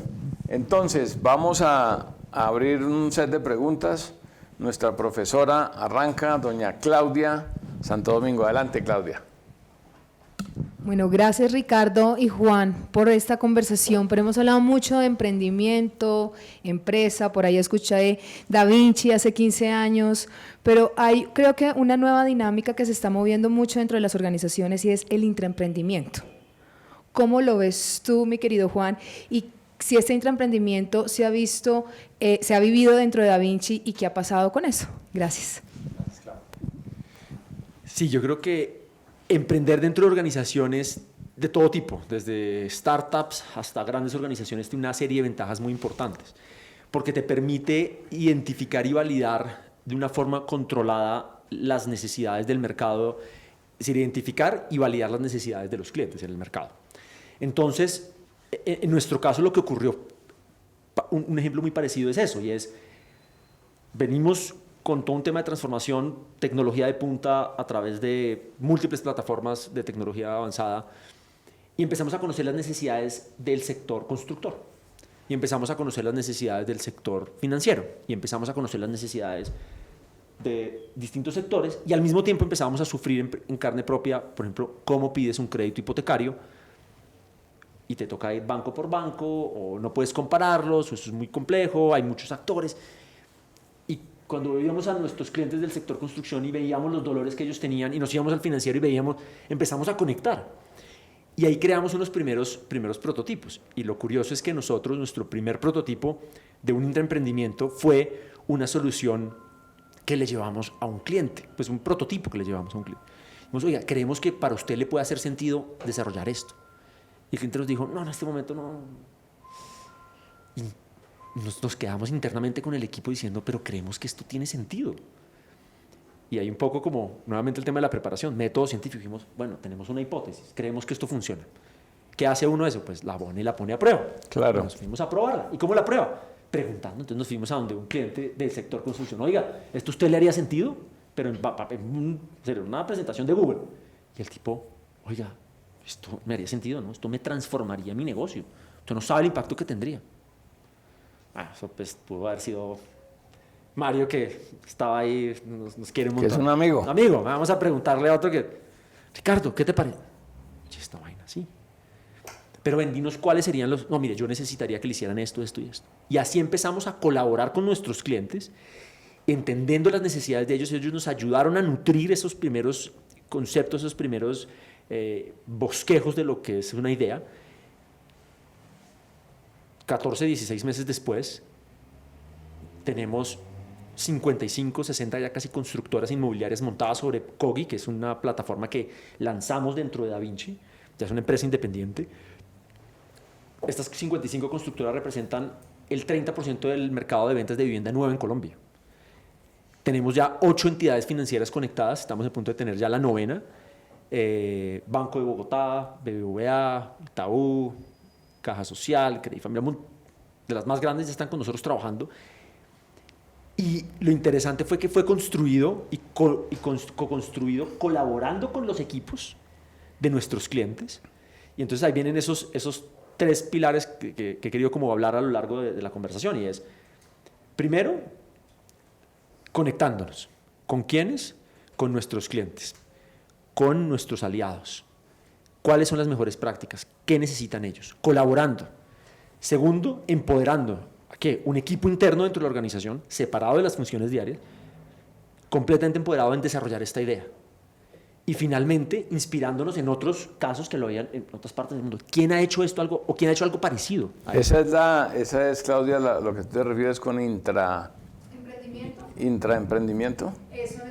entonces vamos a abrir un set de preguntas. Nuestra profesora arranca, doña Claudia Santo Domingo. Adelante, Claudia. Bueno, gracias Ricardo y Juan por esta conversación, pero hemos hablado mucho de emprendimiento, empresa, por ahí escuché Da Vinci hace 15 años, pero hay creo que una nueva dinámica que se está moviendo mucho dentro de las organizaciones y es el intraemprendimiento. ¿Cómo lo ves tú, mi querido Juan? Y si este intraemprendimiento se ha vivido dentro de Da Vinci y qué ha pasado con eso. Gracias. Sí, yo creo que emprender dentro de organizaciones de todo tipo, desde startups hasta grandes organizaciones, tiene una serie de ventajas muy importantes, porque te permite identificar y validar de una forma controlada las necesidades del mercado, es decir, identificar y validar las necesidades de los clientes en el mercado. Entonces, en nuestro caso lo que ocurrió, un ejemplo muy parecido es eso, y es, venimos con todo un tema de transformación, tecnología de punta a través de múltiples plataformas de tecnología avanzada, y empezamos a conocer las necesidades del sector constructor, y empezamos a conocer las necesidades del sector financiero, y empezamos a conocer las necesidades de distintos sectores, y al mismo tiempo empezamos a sufrir en carne propia, por ejemplo, cómo pides un crédito hipotecario, y te toca ir banco por banco, o no puedes compararlos, o eso es muy complejo, hay muchos actores. Y cuando veíamos a nuestros clientes del sector construcción y veíamos los dolores que ellos tenían, y nos íbamos al financiero y empezamos a conectar. Y ahí creamos unos primeros prototipos. Y lo curioso es que nuestro primer prototipo de un intraemprendimiento fue una solución que le llevamos a un cliente, pues un prototipo que le llevamos a un cliente. Dijimos, oiga, creemos que para usted le puede hacer sentido desarrollar esto. Y el cliente nos dijo, no, en este momento no. Y nos quedamos internamente con el equipo diciendo, pero creemos que esto tiene sentido. Y hay un poco como, nuevamente el tema de la preparación, método científico. Dijimos, bueno, tenemos una hipótesis, creemos que esto funciona. ¿Qué hace uno eso? Pues la pone y la pone a prueba. Claro. Nos fuimos a probarla. ¿Y cómo la prueba? Preguntando. Entonces nos fuimos a donde un cliente del sector construcción, oiga, ¿esto a usted le haría sentido? Pero en una presentación de Google. Y el tipo, oiga, esto me haría sentido, ¿no? Esto me transformaría mi negocio. Usted no sabe el impacto que tendría. Eso pues pudo haber sido Mario, que estaba ahí, nos quiere un montón. Que es un amigo. Amigo, vamos a preguntarle a otro Ricardo, ¿qué te parece? Y esta vaina, sí. Pero dinos cuáles serían los... No, mire, yo necesitaría que le hicieran esto, esto y esto. Y así empezamos a colaborar con nuestros clientes, entendiendo las necesidades de ellos. Ellos nos ayudaron a nutrir esos primeros conceptos, esos primeros bosquejos de lo que es una idea. 14, 16 meses después, tenemos 55, 60 ya casi constructoras inmobiliarias montadas sobre Coggi, que es una plataforma que lanzamos dentro de Da Vinci, ya es una empresa independiente. Estas 55 constructoras representan el 30% del mercado de ventas de vivienda nueva en Colombia. Tenemos ya 8 entidades financieras conectadas, estamos a punto de tener ya la 9ª, Banco de Bogotá, BBVA, Itaú, Caja Social, Credifamiliar, de las más grandes ya están con nosotros trabajando. Y lo interesante fue que fue construido y co-construido colaborando con los equipos de nuestros clientes. Y entonces ahí vienen esos 3 pilares que he querido como hablar a lo largo de la conversación. Y es, primero, conectándonos. ¿Con quiénes? Con nuestros clientes, con nuestros aliados. ¿Cuáles son las mejores prácticas? ¿Qué necesitan ellos? Colaborando. Segundo, empoderando. ¿A qué? Un equipo interno dentro de la organización, separado de las funciones diarias, completamente empoderado en desarrollar esta idea. Y finalmente, inspirándonos en otros casos que lo habían en otras partes del mundo. ¿Quién ha hecho esto algo o quién ha hecho algo parecido? Esa es, Claudia, lo que tú te refieres con intraemprendimiento. Son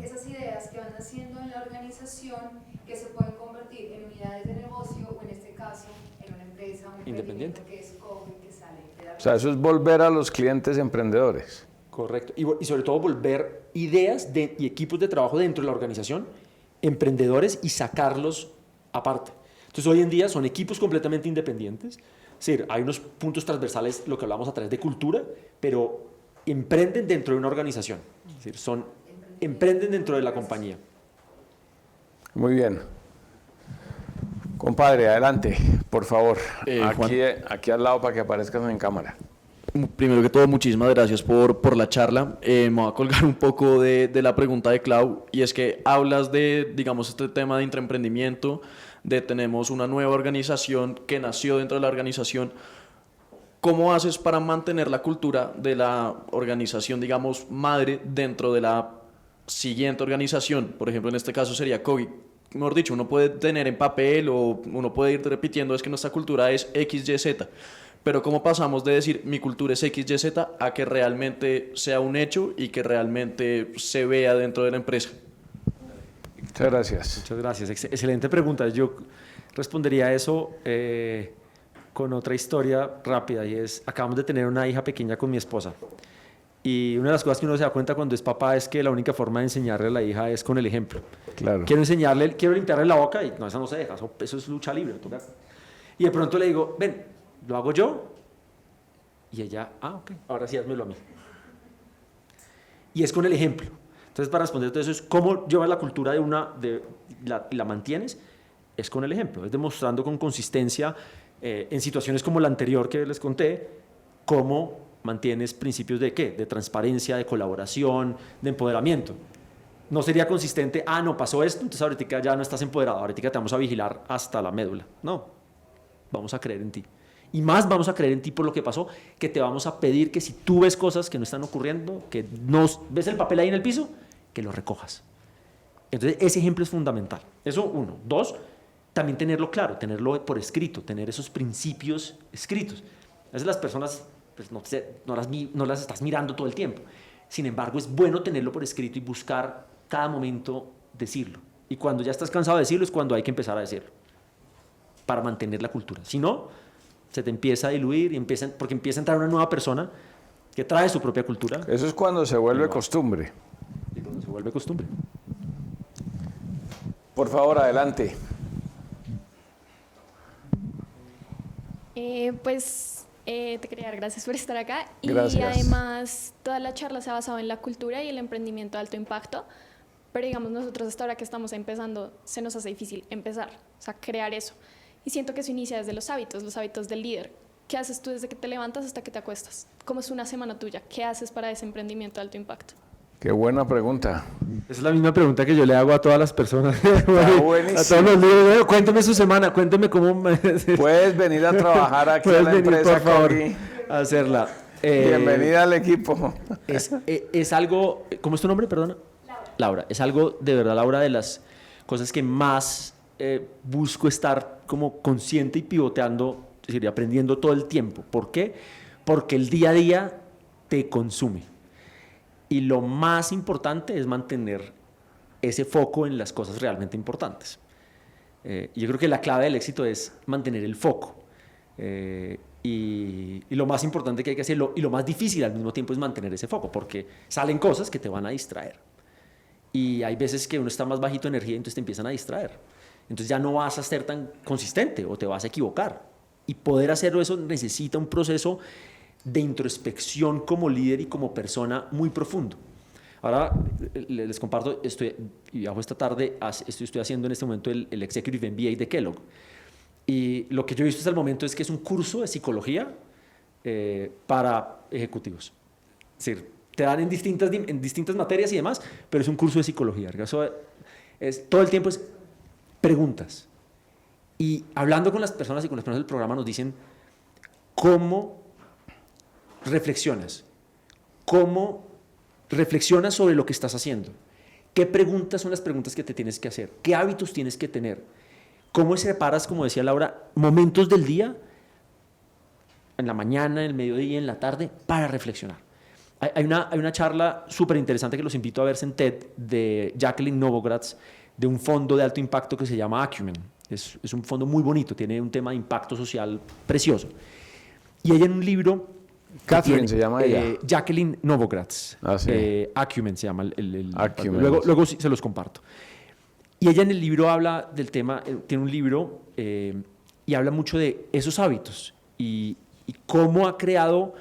esas ideas que van haciendo en la organización que se pueden convertir en unidades de negocio o en este caso en una empresa, un independiente que escoge, que sale de la... O sea, eso es volver a los clientes emprendedores. Correcto. Y sobre todo volver ideas y equipos de trabajo dentro de la organización emprendedores y sacarlos aparte. Entonces hoy en día son equipos completamente independientes. Es decir, hay unos puntos transversales, lo que hablamos a través de cultura, pero emprenden dentro de una organización. Es decir, emprenden dentro de la compañía. Muy bien. Compadre, adelante, por favor. Aquí al lado para que aparezcas en cámara. Primero que todo, muchísimas gracias por la charla. Me voy a colgar un poco de la pregunta de Clau, y es que hablas de, digamos, este tema de intraemprendimiento, de tenemos una nueva organización que nació dentro de la organización. ¿Cómo haces para mantener la cultura de la organización, digamos, madre dentro de la siguiente organización? Por ejemplo, en este caso sería Coggi. Mejor dicho, uno puede tener en papel o uno puede ir repitiendo, es que nuestra cultura es XYZ. Pero ¿cómo pasamos de decir mi cultura es XYZ a que realmente sea un hecho y que realmente se vea dentro de la empresa? Muchas gracias. Muchas gracias. Excelente pregunta. Yo respondería a eso con otra historia rápida, y es, acabamos de tener una hija pequeña con mi esposa. Y una de las cosas que uno se da cuenta cuando es papá es que la única forma de enseñarle a la hija es con el ejemplo. Claro. Quiero limpiarle la boca y no, eso no se deja, eso es lucha libre. ¿Toca? Y de pronto le digo, ven, lo hago yo. Y ella, ok, ahora sí házmelo a mí. Y es con el ejemplo. Entonces, para responder todo eso, es cómo llevas la cultura y la mantienes, es con el ejemplo, es demostrando con consistencia en situaciones como la anterior que les conté, cómo mantienes principios de ¿qué? De transparencia, de colaboración, de empoderamiento. No sería consistente, no pasó esto, entonces ahorita ya no estás empoderado, ahorita te vamos a vigilar hasta la médula. No, vamos a creer en ti. Y más vamos a creer en ti por lo que pasó, que te vamos a pedir que si tú ves cosas que no están ocurriendo, que no ves el papel ahí en el piso, que lo recojas. Entonces ese ejemplo es fundamental. Eso uno. Dos, también tenerlo claro, tenerlo por escrito, tener esos principios escritos. A veces las personas pues, no las estás mirando todo el tiempo. Sin embargo, es bueno tenerlo por escrito y buscar cada momento decirlo. Y cuando ya estás cansado de decirlo es cuando hay que empezar a decirlo, para mantener la cultura. Si no, se te empieza a diluir porque empieza a entrar una nueva persona que trae su propia cultura. Eso es cuando se vuelve costumbre. Y cuando se vuelve costumbre. Por favor, adelante. Te quería dar gracias por estar acá. Gracias. Y además, toda la charla se ha basado en la cultura y el emprendimiento de alto impacto. Pero digamos, nosotros hasta ahora que estamos empezando, se nos hace difícil empezar, o sea, crear eso. Y siento que eso inicia desde los hábitos del líder. ¿Qué haces tú desde que te levantas hasta que te acuestas? ¿Cómo es una semana tuya? ¿Qué haces para ese emprendimiento de alto impacto? Qué buena pregunta. Esa es la misma pregunta que yo le hago a todas las personas. Buenísimo. A todos los líderes. Cuénteme su semana, cuénteme cómo... Puedes venir a trabajar aquí a la venir, empresa, por favor, Coggi. a hacerla. Bienvenida al equipo. Es algo... ¿Cómo es tu nombre, perdona? Laura. Es algo, de verdad, Laura, de las cosas que más busco estar como consciente y pivoteando, es decir, aprendiendo todo el tiempo. ¿Por qué? Porque el día a día te consume. Y lo más importante es mantener ese foco en las cosas realmente importantes. Yo creo que la clave del éxito es mantener el foco. Y lo más importante que hay que hacerlo, y lo más difícil al mismo tiempo, es mantener ese foco, porque salen cosas que te van a distraer. Y hay veces que uno está más bajito de energía y entonces te empiezan a distraer. Entonces ya no vas a ser tan consistente o te vas a equivocar. Y poder hacerlo, eso necesita un proceso de introspección como líder y como persona muy profundo. Ahora les comparto, bajo esta tarde estoy haciendo en este momento el Executive MBA de Kellogg. Y lo que yo he visto hasta el momento es que es un curso de psicología para ejecutivos. Es decir, te dan en distintas materias y demás, pero es un curso de psicología. Eso todo el tiempo es preguntas. Y hablando con las personas y con las personas del programa nos dicen cómo reflexionas, cómo reflexiona sobre lo que estás haciendo. ¿Qué preguntas son las preguntas que te tienes que hacer? ¿Qué hábitos tienes que tener? ¿Cómo separas, como decía Laura, momentos del día, en la mañana, en el mediodía, en la tarde, para reflexionar? Hay una charla súper interesante que los invito a verse en TED de Jacqueline Novogratz, de un fondo de alto impacto que se llama Acumen. Es un fondo muy bonito, tiene un tema de impacto social precioso. Y ella en un libro... Catherine se llama ella. Jacqueline Novogratz. Ah, sí. Acumen se llama Acumen. Luego sí se los comparto. Y ella en el libro habla del tema, tiene un libro y habla mucho de esos hábitos y cómo ha creado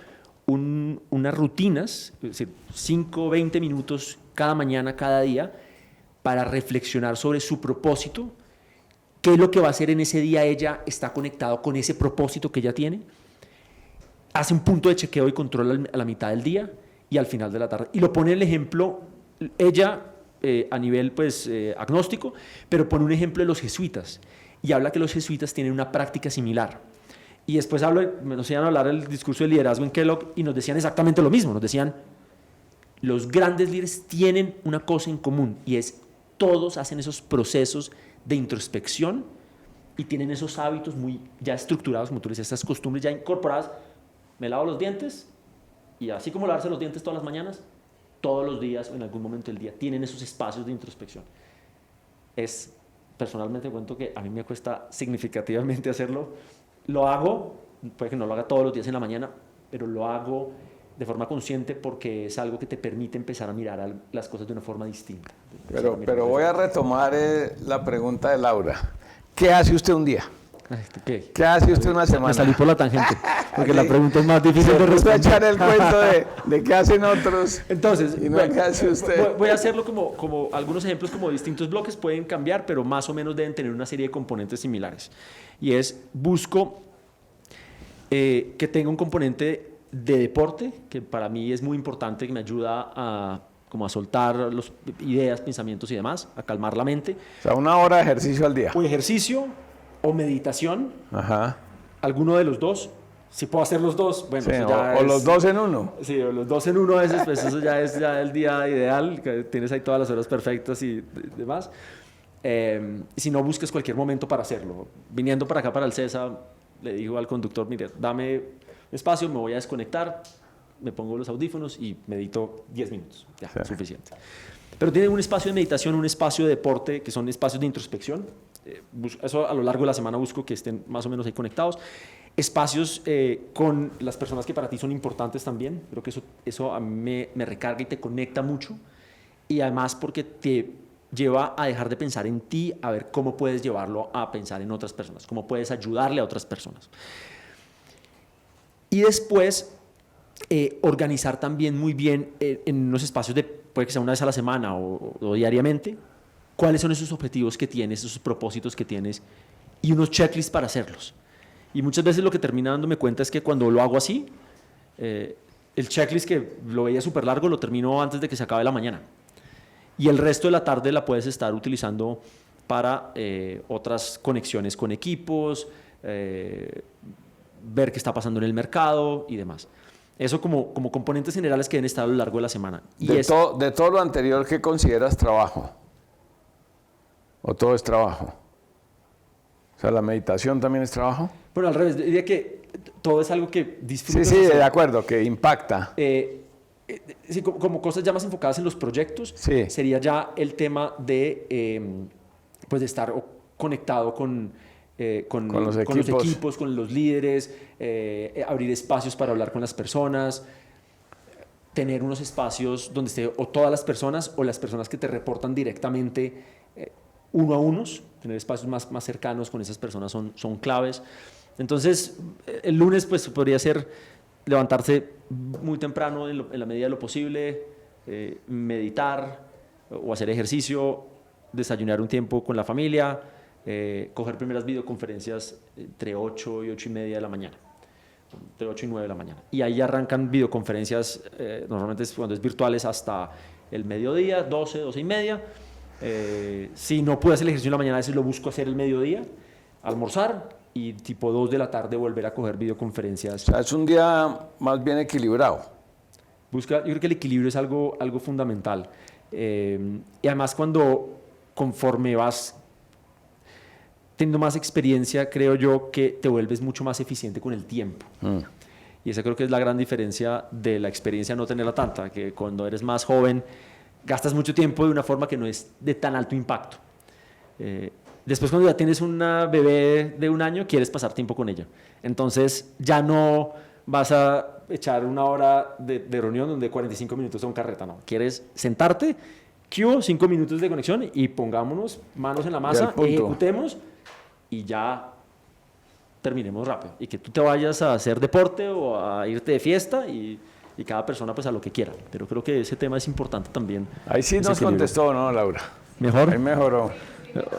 unas rutinas, es decir, 5 o 20 minutos cada mañana, cada día, para reflexionar sobre su propósito, qué es lo que va a hacer en ese día. Ella está conectado con ese propósito que ella tiene, hace un punto de chequeo y control a la mitad del día y al final de la tarde. Y lo pone el ejemplo, ella a nivel pues, agnóstico, pero pone un ejemplo de los jesuitas y habla que los jesuitas tienen una práctica similar. Y después nos iban a hablar del discurso de liderazgo en Kellogg y nos decían exactamente lo mismo. Nos decían, los grandes líderes tienen una cosa en común y es todos hacen esos procesos de introspección y tienen esos hábitos muy ya estructurados, como tú dices, esas costumbres ya incorporadas. Me lavo los dientes y así como lavarse los dientes todas las mañanas, todos los días o en algún momento del día tienen esos espacios de introspección. Personalmente cuento que a mí me cuesta significativamente hacerlo. Lo hago, puede que no lo haga todos los días en la mañana, pero lo hago de forma consciente porque es algo que te permite empezar a mirar las cosas de una forma distinta. Pero voy a retomar la pregunta de Laura. ¿Qué hace usted un día? ¿Qué hace usted una semana? Me salí por la tangente, porque la pregunta es más difícil de responder. responder. echar el cuento de qué hacen otros. Entonces, y no qué hace usted. Voy a hacerlo como algunos ejemplos, como distintos bloques pueden cambiar, pero más o menos deben tener una serie de componentes similares. Y busco que tenga un componente de deporte, que para mí es muy importante, que me ayuda a soltar ideas, pensamientos y demás, a calmar la mente. O sea, 1 hora de ejercicio al día. O ejercicio, o meditación, Ajá. alguno de los dos. Si puedo hacer los dos, bueno, Sí, eso ya o los dos en uno. Sí, o los dos en uno a veces, pues eso ya es el día ideal, que tienes ahí todas las horas perfectas y demás. Si no, busques cualquier momento para hacerlo. Viniendo para acá, para el CESA, le digo al conductor, mire, dame espacio, me voy a desconectar, me pongo los audífonos y medito 10 minutos, ya, sí. Suficiente. Pero tiene un espacio de meditación, un espacio de deporte, que son espacios de introspección. Eso a lo largo de la semana busco que estén más o menos ahí conectados. Espacios con las personas que para ti son importantes también. Creo que eso a mí me recarga y te conecta mucho. Y además porque te lleva a dejar de pensar en ti, a ver cómo puedes llevarlo a pensar en otras personas, cómo puedes ayudarle a otras personas. Y después, organizar también muy bien en unos espacios puede que sea una vez a la semana o diariamente, cuáles son esos objetivos que tienes, esos propósitos que tienes y unos checklists para hacerlos. Y muchas veces lo que termina dándome cuenta es que cuando lo hago así, el checklist que lo veía súper largo lo termino antes de que se acabe la mañana. Y el resto de la tarde la puedes estar utilizando para otras conexiones con equipos, ver qué está pasando en el mercado y demás. Eso como componentes generales que deben estar a lo largo de la semana. Y de todo lo anterior, ¿qué consideras trabajo? ¿O todo es trabajo? O sea, ¿la meditación también es trabajo? Bueno, al revés, diría que todo es algo que disfrutas. Sí, de acuerdo, que impacta. Sí, como cosas ya más enfocadas en los proyectos, sí. Sería ya el tema de estar conectado con los equipos, con los líderes, abrir espacios para hablar con las personas, tener unos espacios donde esté o todas las personas o las personas que te reportan directamente uno a unos, tener espacios más cercanos con esas personas son claves. Entonces, el lunes pues podría ser levantarse muy temprano en la medida de lo posible, meditar o hacer ejercicio, desayunar un tiempo con la familia, coger primeras videoconferencias entre 8 y 8 y media de la mañana, entre 8 y 9 de la mañana. Y ahí arrancan videoconferencias, normalmente cuando es virtuales hasta el mediodía, 12, 12 y media. Si no puedo hacer el ejercicio en la mañana, a veces lo busco hacer el mediodía, almorzar y tipo 2 de la tarde volver a coger videoconferencias. O sea, es un día más bien equilibrado. Yo creo que el equilibrio es algo fundamental. Y además conforme vas teniendo más experiencia, creo yo que te vuelves mucho más eficiente con el tiempo. Y esa creo que es la gran diferencia de la experiencia no tenerla tanta, que cuando eres más joven gastas mucho tiempo de una forma que no es de tan alto impacto. Después cuando ya tienes una bebé de 1 año, quieres pasar tiempo con ella. Entonces ya no vas a echar 1 hora de reunión donde 45 minutos son carreta, no. Quieres sentarte, 5 minutos de conexión y pongámonos manos en la masa, ejecutemos y ya terminemos rápido. Y que tú te vayas a hacer deporte o a irte de fiesta y cada persona pues a lo que quiera. Pero creo que ese tema es importante también. Ahí sí nos contestó, ¿no, Laura? ¿Mejor? Ahí mejoró.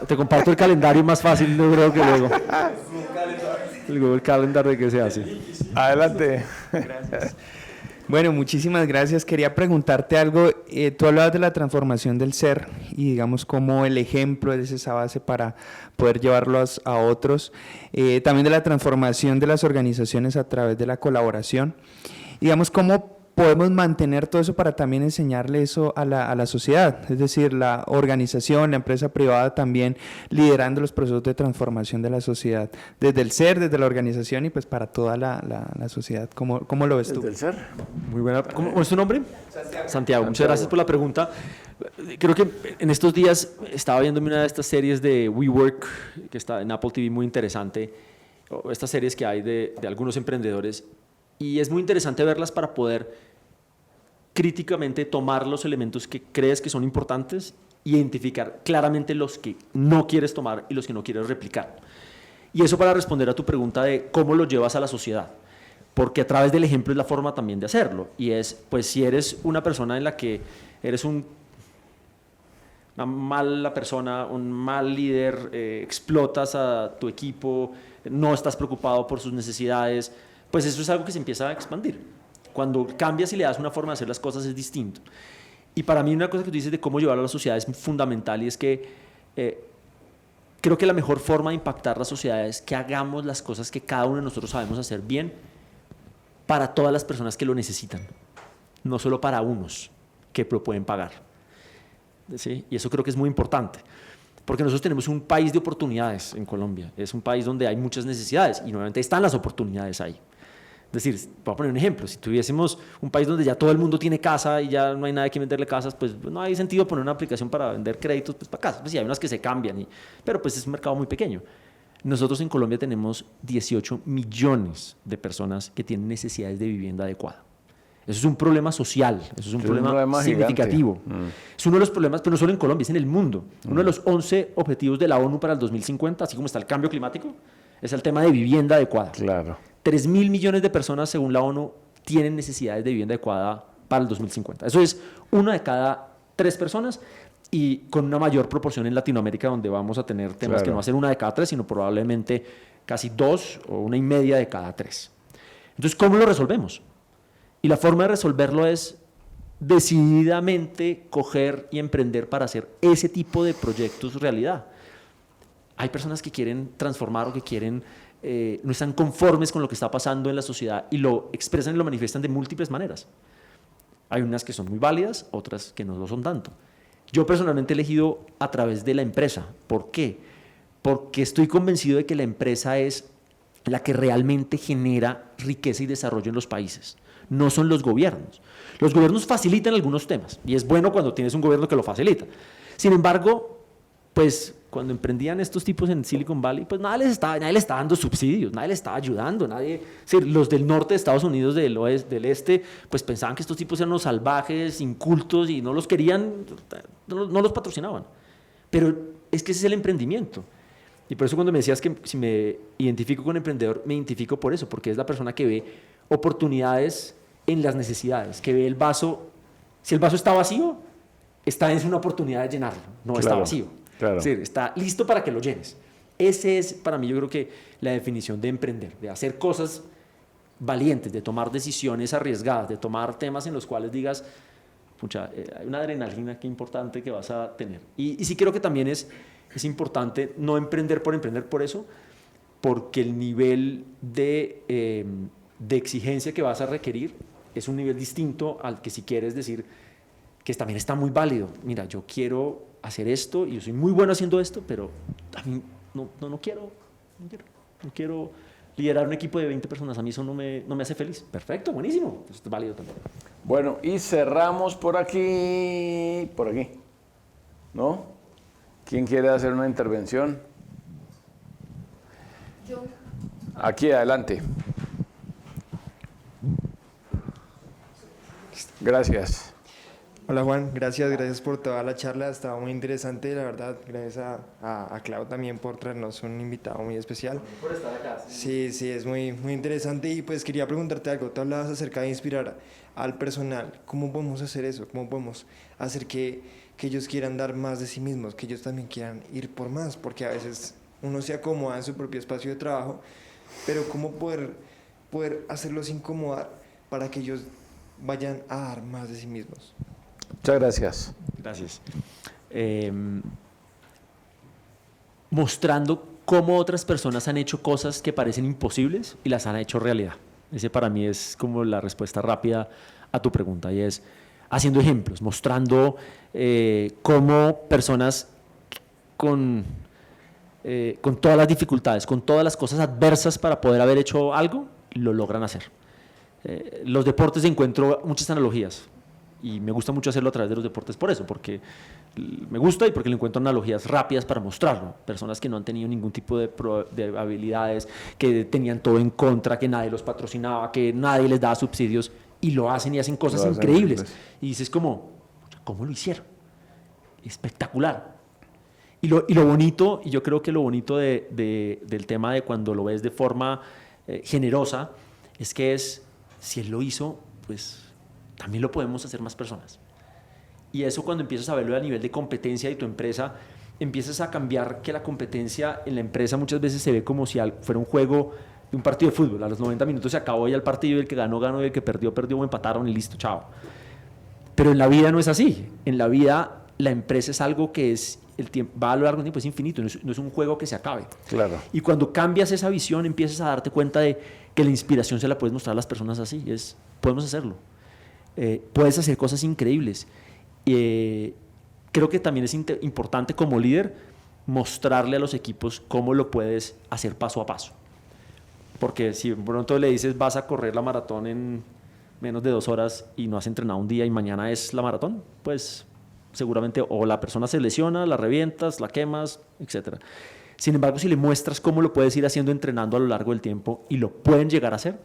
Te comparto el calendario más fácil, yo creo que luego. El Google Calendar de qué se hace. Adelante. Gracias. Bueno, muchísimas gracias. Quería preguntarte algo. Tú hablabas de la transformación del ser y digamos como el ejemplo es esa base para poder llevarlos a otros. También de la transformación de las organizaciones a través de la colaboración. Digamos, ¿cómo podemos mantener todo eso para también enseñarle eso a la sociedad? Es decir, la organización, la empresa privada también liderando los procesos de transformación de la sociedad, desde el ser, desde la organización y pues para toda la sociedad. ¿Cómo lo ves tú? ¿Desde el ser? Muy buena. ¿Cómo es tu nombre? Santiago. Muchas gracias por la pregunta. Creo que en estos días estaba viéndome una de estas series de WeWork, que está en Apple TV, muy interesante, o estas series que hay de algunos emprendedores, y es muy interesante verlas para poder críticamente tomar los elementos que crees que son importantes e identificar claramente los que no quieres tomar y los que no quieres replicar. Y eso para responder a tu pregunta de cómo lo llevas a la sociedad, porque a través del ejemplo es la forma también de hacerlo, y es, pues si eres una persona en la que eres una mala persona, un mal líder, explotas a tu equipo, no estás preocupado por sus necesidades, pues eso es algo que se empieza a expandir. Cuando cambias y le das una forma de hacer las cosas es distinto. Y para mí una cosa que tú dices de cómo llevarlo a la sociedad es fundamental, y es que creo que la mejor forma de impactar la sociedad es que hagamos las cosas que cada uno de nosotros sabemos hacer bien para todas las personas que lo necesitan, no solo para unos que lo pueden pagar. ¿Sí? Y eso creo que es muy importante, porque nosotros tenemos un país de oportunidades en Colombia, es un país donde hay muchas necesidades y nuevamente están las oportunidades ahí. Es decir, voy a poner un ejemplo, si tuviésemos un país donde ya todo el mundo tiene casa y ya no hay nadie que venderle casas, pues no hay sentido poner una aplicación para vender créditos pues, para casas, pues sí, hay unas que se cambian, pero pues es un mercado muy pequeño. Nosotros en Colombia tenemos 18 millones de personas que tienen necesidades de vivienda adecuada. Eso es un problema social, eso es un problema significativo. Es uno de los problemas, pero no solo en Colombia, es en el mundo. Uno de los 11 objetivos de la ONU para el 2050, así como está el cambio climático, es el tema de vivienda adecuada. Claro. 3.000 millones de personas, según la ONU, tienen necesidades de vivienda adecuada para el 2050. Eso es 1 de cada 3 personas, y con una mayor proporción en Latinoamérica, donde vamos a tener temas que no va a ser 1 de cada 3, sino probablemente casi 2 o 1,5 de cada 3. Entonces, ¿cómo lo resolvemos? Y la forma de resolverlo es decididamente coger y emprender para hacer ese tipo de proyectos realidad. Hay personas que quieren transformar o que quieren, no están conformes con lo que está pasando en la sociedad y lo expresan y lo manifiestan de múltiples maneras. Hay unas que son muy válidas, otras que no lo son tanto. Yo personalmente he elegido a través de la empresa. ¿Por qué? Porque estoy convencido de que la empresa es la que realmente genera riqueza y desarrollo en los países. No son los gobiernos. Los gobiernos facilitan algunos temas y es bueno cuando tienes un gobierno que lo facilita. Sin embargo, pues cuando emprendían estos tipos en Silicon Valley, pues nadie les estaba dando subsidios, nadie les estaba ayudando, los del norte de Estados Unidos, del este, pues pensaban que estos tipos eran unos salvajes, incultos y no los querían, no los patrocinaban. Pero es que ese es el emprendimiento. Y por eso cuando me decías que si me identifico con emprendedor, me identifico por eso, porque es la persona que ve oportunidades en las necesidades, que ve el vaso, si el vaso está vacío, es una oportunidad de llenarlo, no está vacío. Claro. Es decir, está listo para que lo llenes. Ese es para mí, yo creo que la definición de emprender, de hacer cosas valientes, de tomar decisiones arriesgadas, de tomar temas en los cuales digas, pucha, hay una adrenalina que importante que vas a tener. Y sí creo que también es importante no emprender por eso, porque el nivel de exigencia que vas a requerir es un nivel distinto al que si quieres decir que también está muy válido. Mira, yo quiero hacer esto y yo soy muy bueno haciendo esto, pero a mí no quiero liderar un equipo de 20 personas. A mí eso no me hace feliz. Perfecto, buenísimo. Esto es válido también. Bueno, y cerramos por aquí, ¿no? ¿Quién quiere hacer una intervención? Yo. Aquí, adelante. Gracias. Hola Juan, gracias por toda la charla, estaba muy interesante, la verdad, gracias a Clau también por traernos un invitado muy especial. Por estar acá. Sí, es muy interesante y pues quería preguntarte algo, tú hablabas acerca de inspirar al personal, ¿cómo podemos hacer eso? ¿Cómo podemos hacer que ellos quieran dar más de sí mismos, que ellos también quieran ir por más? Porque a veces uno se acomoda en su propio espacio de trabajo, pero ¿cómo poder hacerlos incomodar para que ellos vayan a dar más de sí mismos? Muchas gracias. Gracias. Mostrando cómo otras personas han hecho cosas que parecen imposibles y las han hecho realidad. Ese para mí es como la respuesta rápida a tu pregunta, y es haciendo ejemplos, mostrando cómo personas con todas las dificultades, con todas las cosas adversas para poder haber hecho algo, lo logran hacer. Los deportes encuentro muchas analogías. Y me gusta mucho hacerlo a través de los deportes por eso, porque me gusta y porque le encuentro analogías rápidas para mostrarlo. Personas que no han tenido ningún tipo de habilidades, que tenían todo en contra, que nadie los patrocinaba, que nadie les daba subsidios, y lo hacen y hacen cosas increíbles. Y dices como, ¿cómo lo hicieron? Espectacular. Y lo bonito, y yo creo que lo bonito del tema de cuando lo ves de forma generosa, es que si él lo hizo, pues también lo podemos hacer más personas. Y eso, cuando empiezas a verlo a nivel de competencia de tu empresa, empiezas a cambiar que la competencia en la empresa muchas veces se ve como si fuera un juego de un partido de fútbol. A los 90 minutos se acabó ya el partido, y el que ganó, ganó, y el que perdió, perdió, o empataron y listo, chao. Pero en la vida no es así. En la vida la empresa es algo que va a lo largo del tiempo, es infinito, no es un juego que se acabe. Claro. Y cuando cambias esa visión, empiezas a darte cuenta de que la inspiración se la puedes mostrar a las personas así. Podemos hacerlo. Puedes hacer cosas increíbles. Creo que también es importante como líder mostrarle a los equipos cómo lo puedes hacer paso a paso. Porque si pronto le dices vas a correr la maratón en menos de 2 horas y no has entrenado un día y mañana es la maratón, pues seguramente o la persona se lesiona, la revientas, la quemas, etc. Sin embargo, si le muestras cómo lo puedes ir haciendo, entrenando a lo largo del tiempo, y lo pueden llegar a hacer,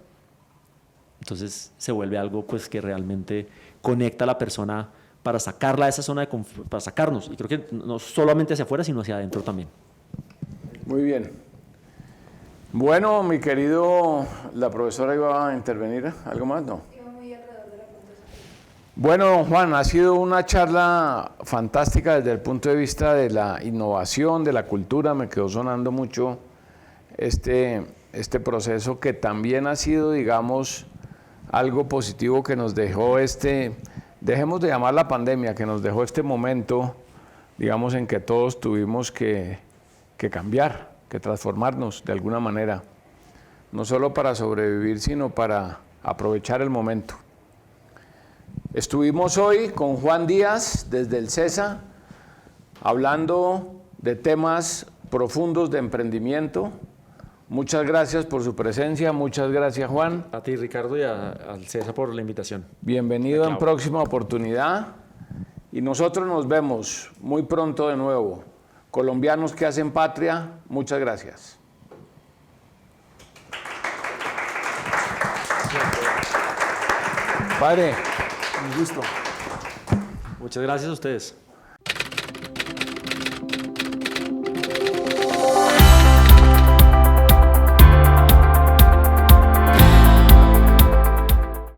entonces se vuelve algo pues que realmente conecta a la persona para sacarla de esa zona de confort, para sacarnos, y creo que no solamente hacia afuera, sino hacia adentro también. Muy bien. Bueno, mi querido, la profesora iba a intervenir, ¿algo más? No. Bueno, Juan, ha sido una charla fantástica desde el punto de vista de la innovación, de la cultura. Me quedó sonando mucho este proceso, que también ha sido, digamos, algo positivo que nos dejó dejemos de llamar la pandemia, que nos dejó este momento, digamos, en que todos tuvimos que cambiar, que transformarnos de alguna manera, no solo para sobrevivir, sino para aprovechar el momento. Estuvimos hoy con Juan Díaz desde el CESA, hablando de temas profundos de emprendimiento. Muchas gracias por su presencia, muchas gracias, Juan. A ti, Ricardo, y al César por la invitación. Bienvenido en próxima oportunidad, y nosotros nos vemos muy pronto de nuevo. Colombianos que hacen patria, muchas gracias. Padre. Un gusto. Muchas gracias a ustedes.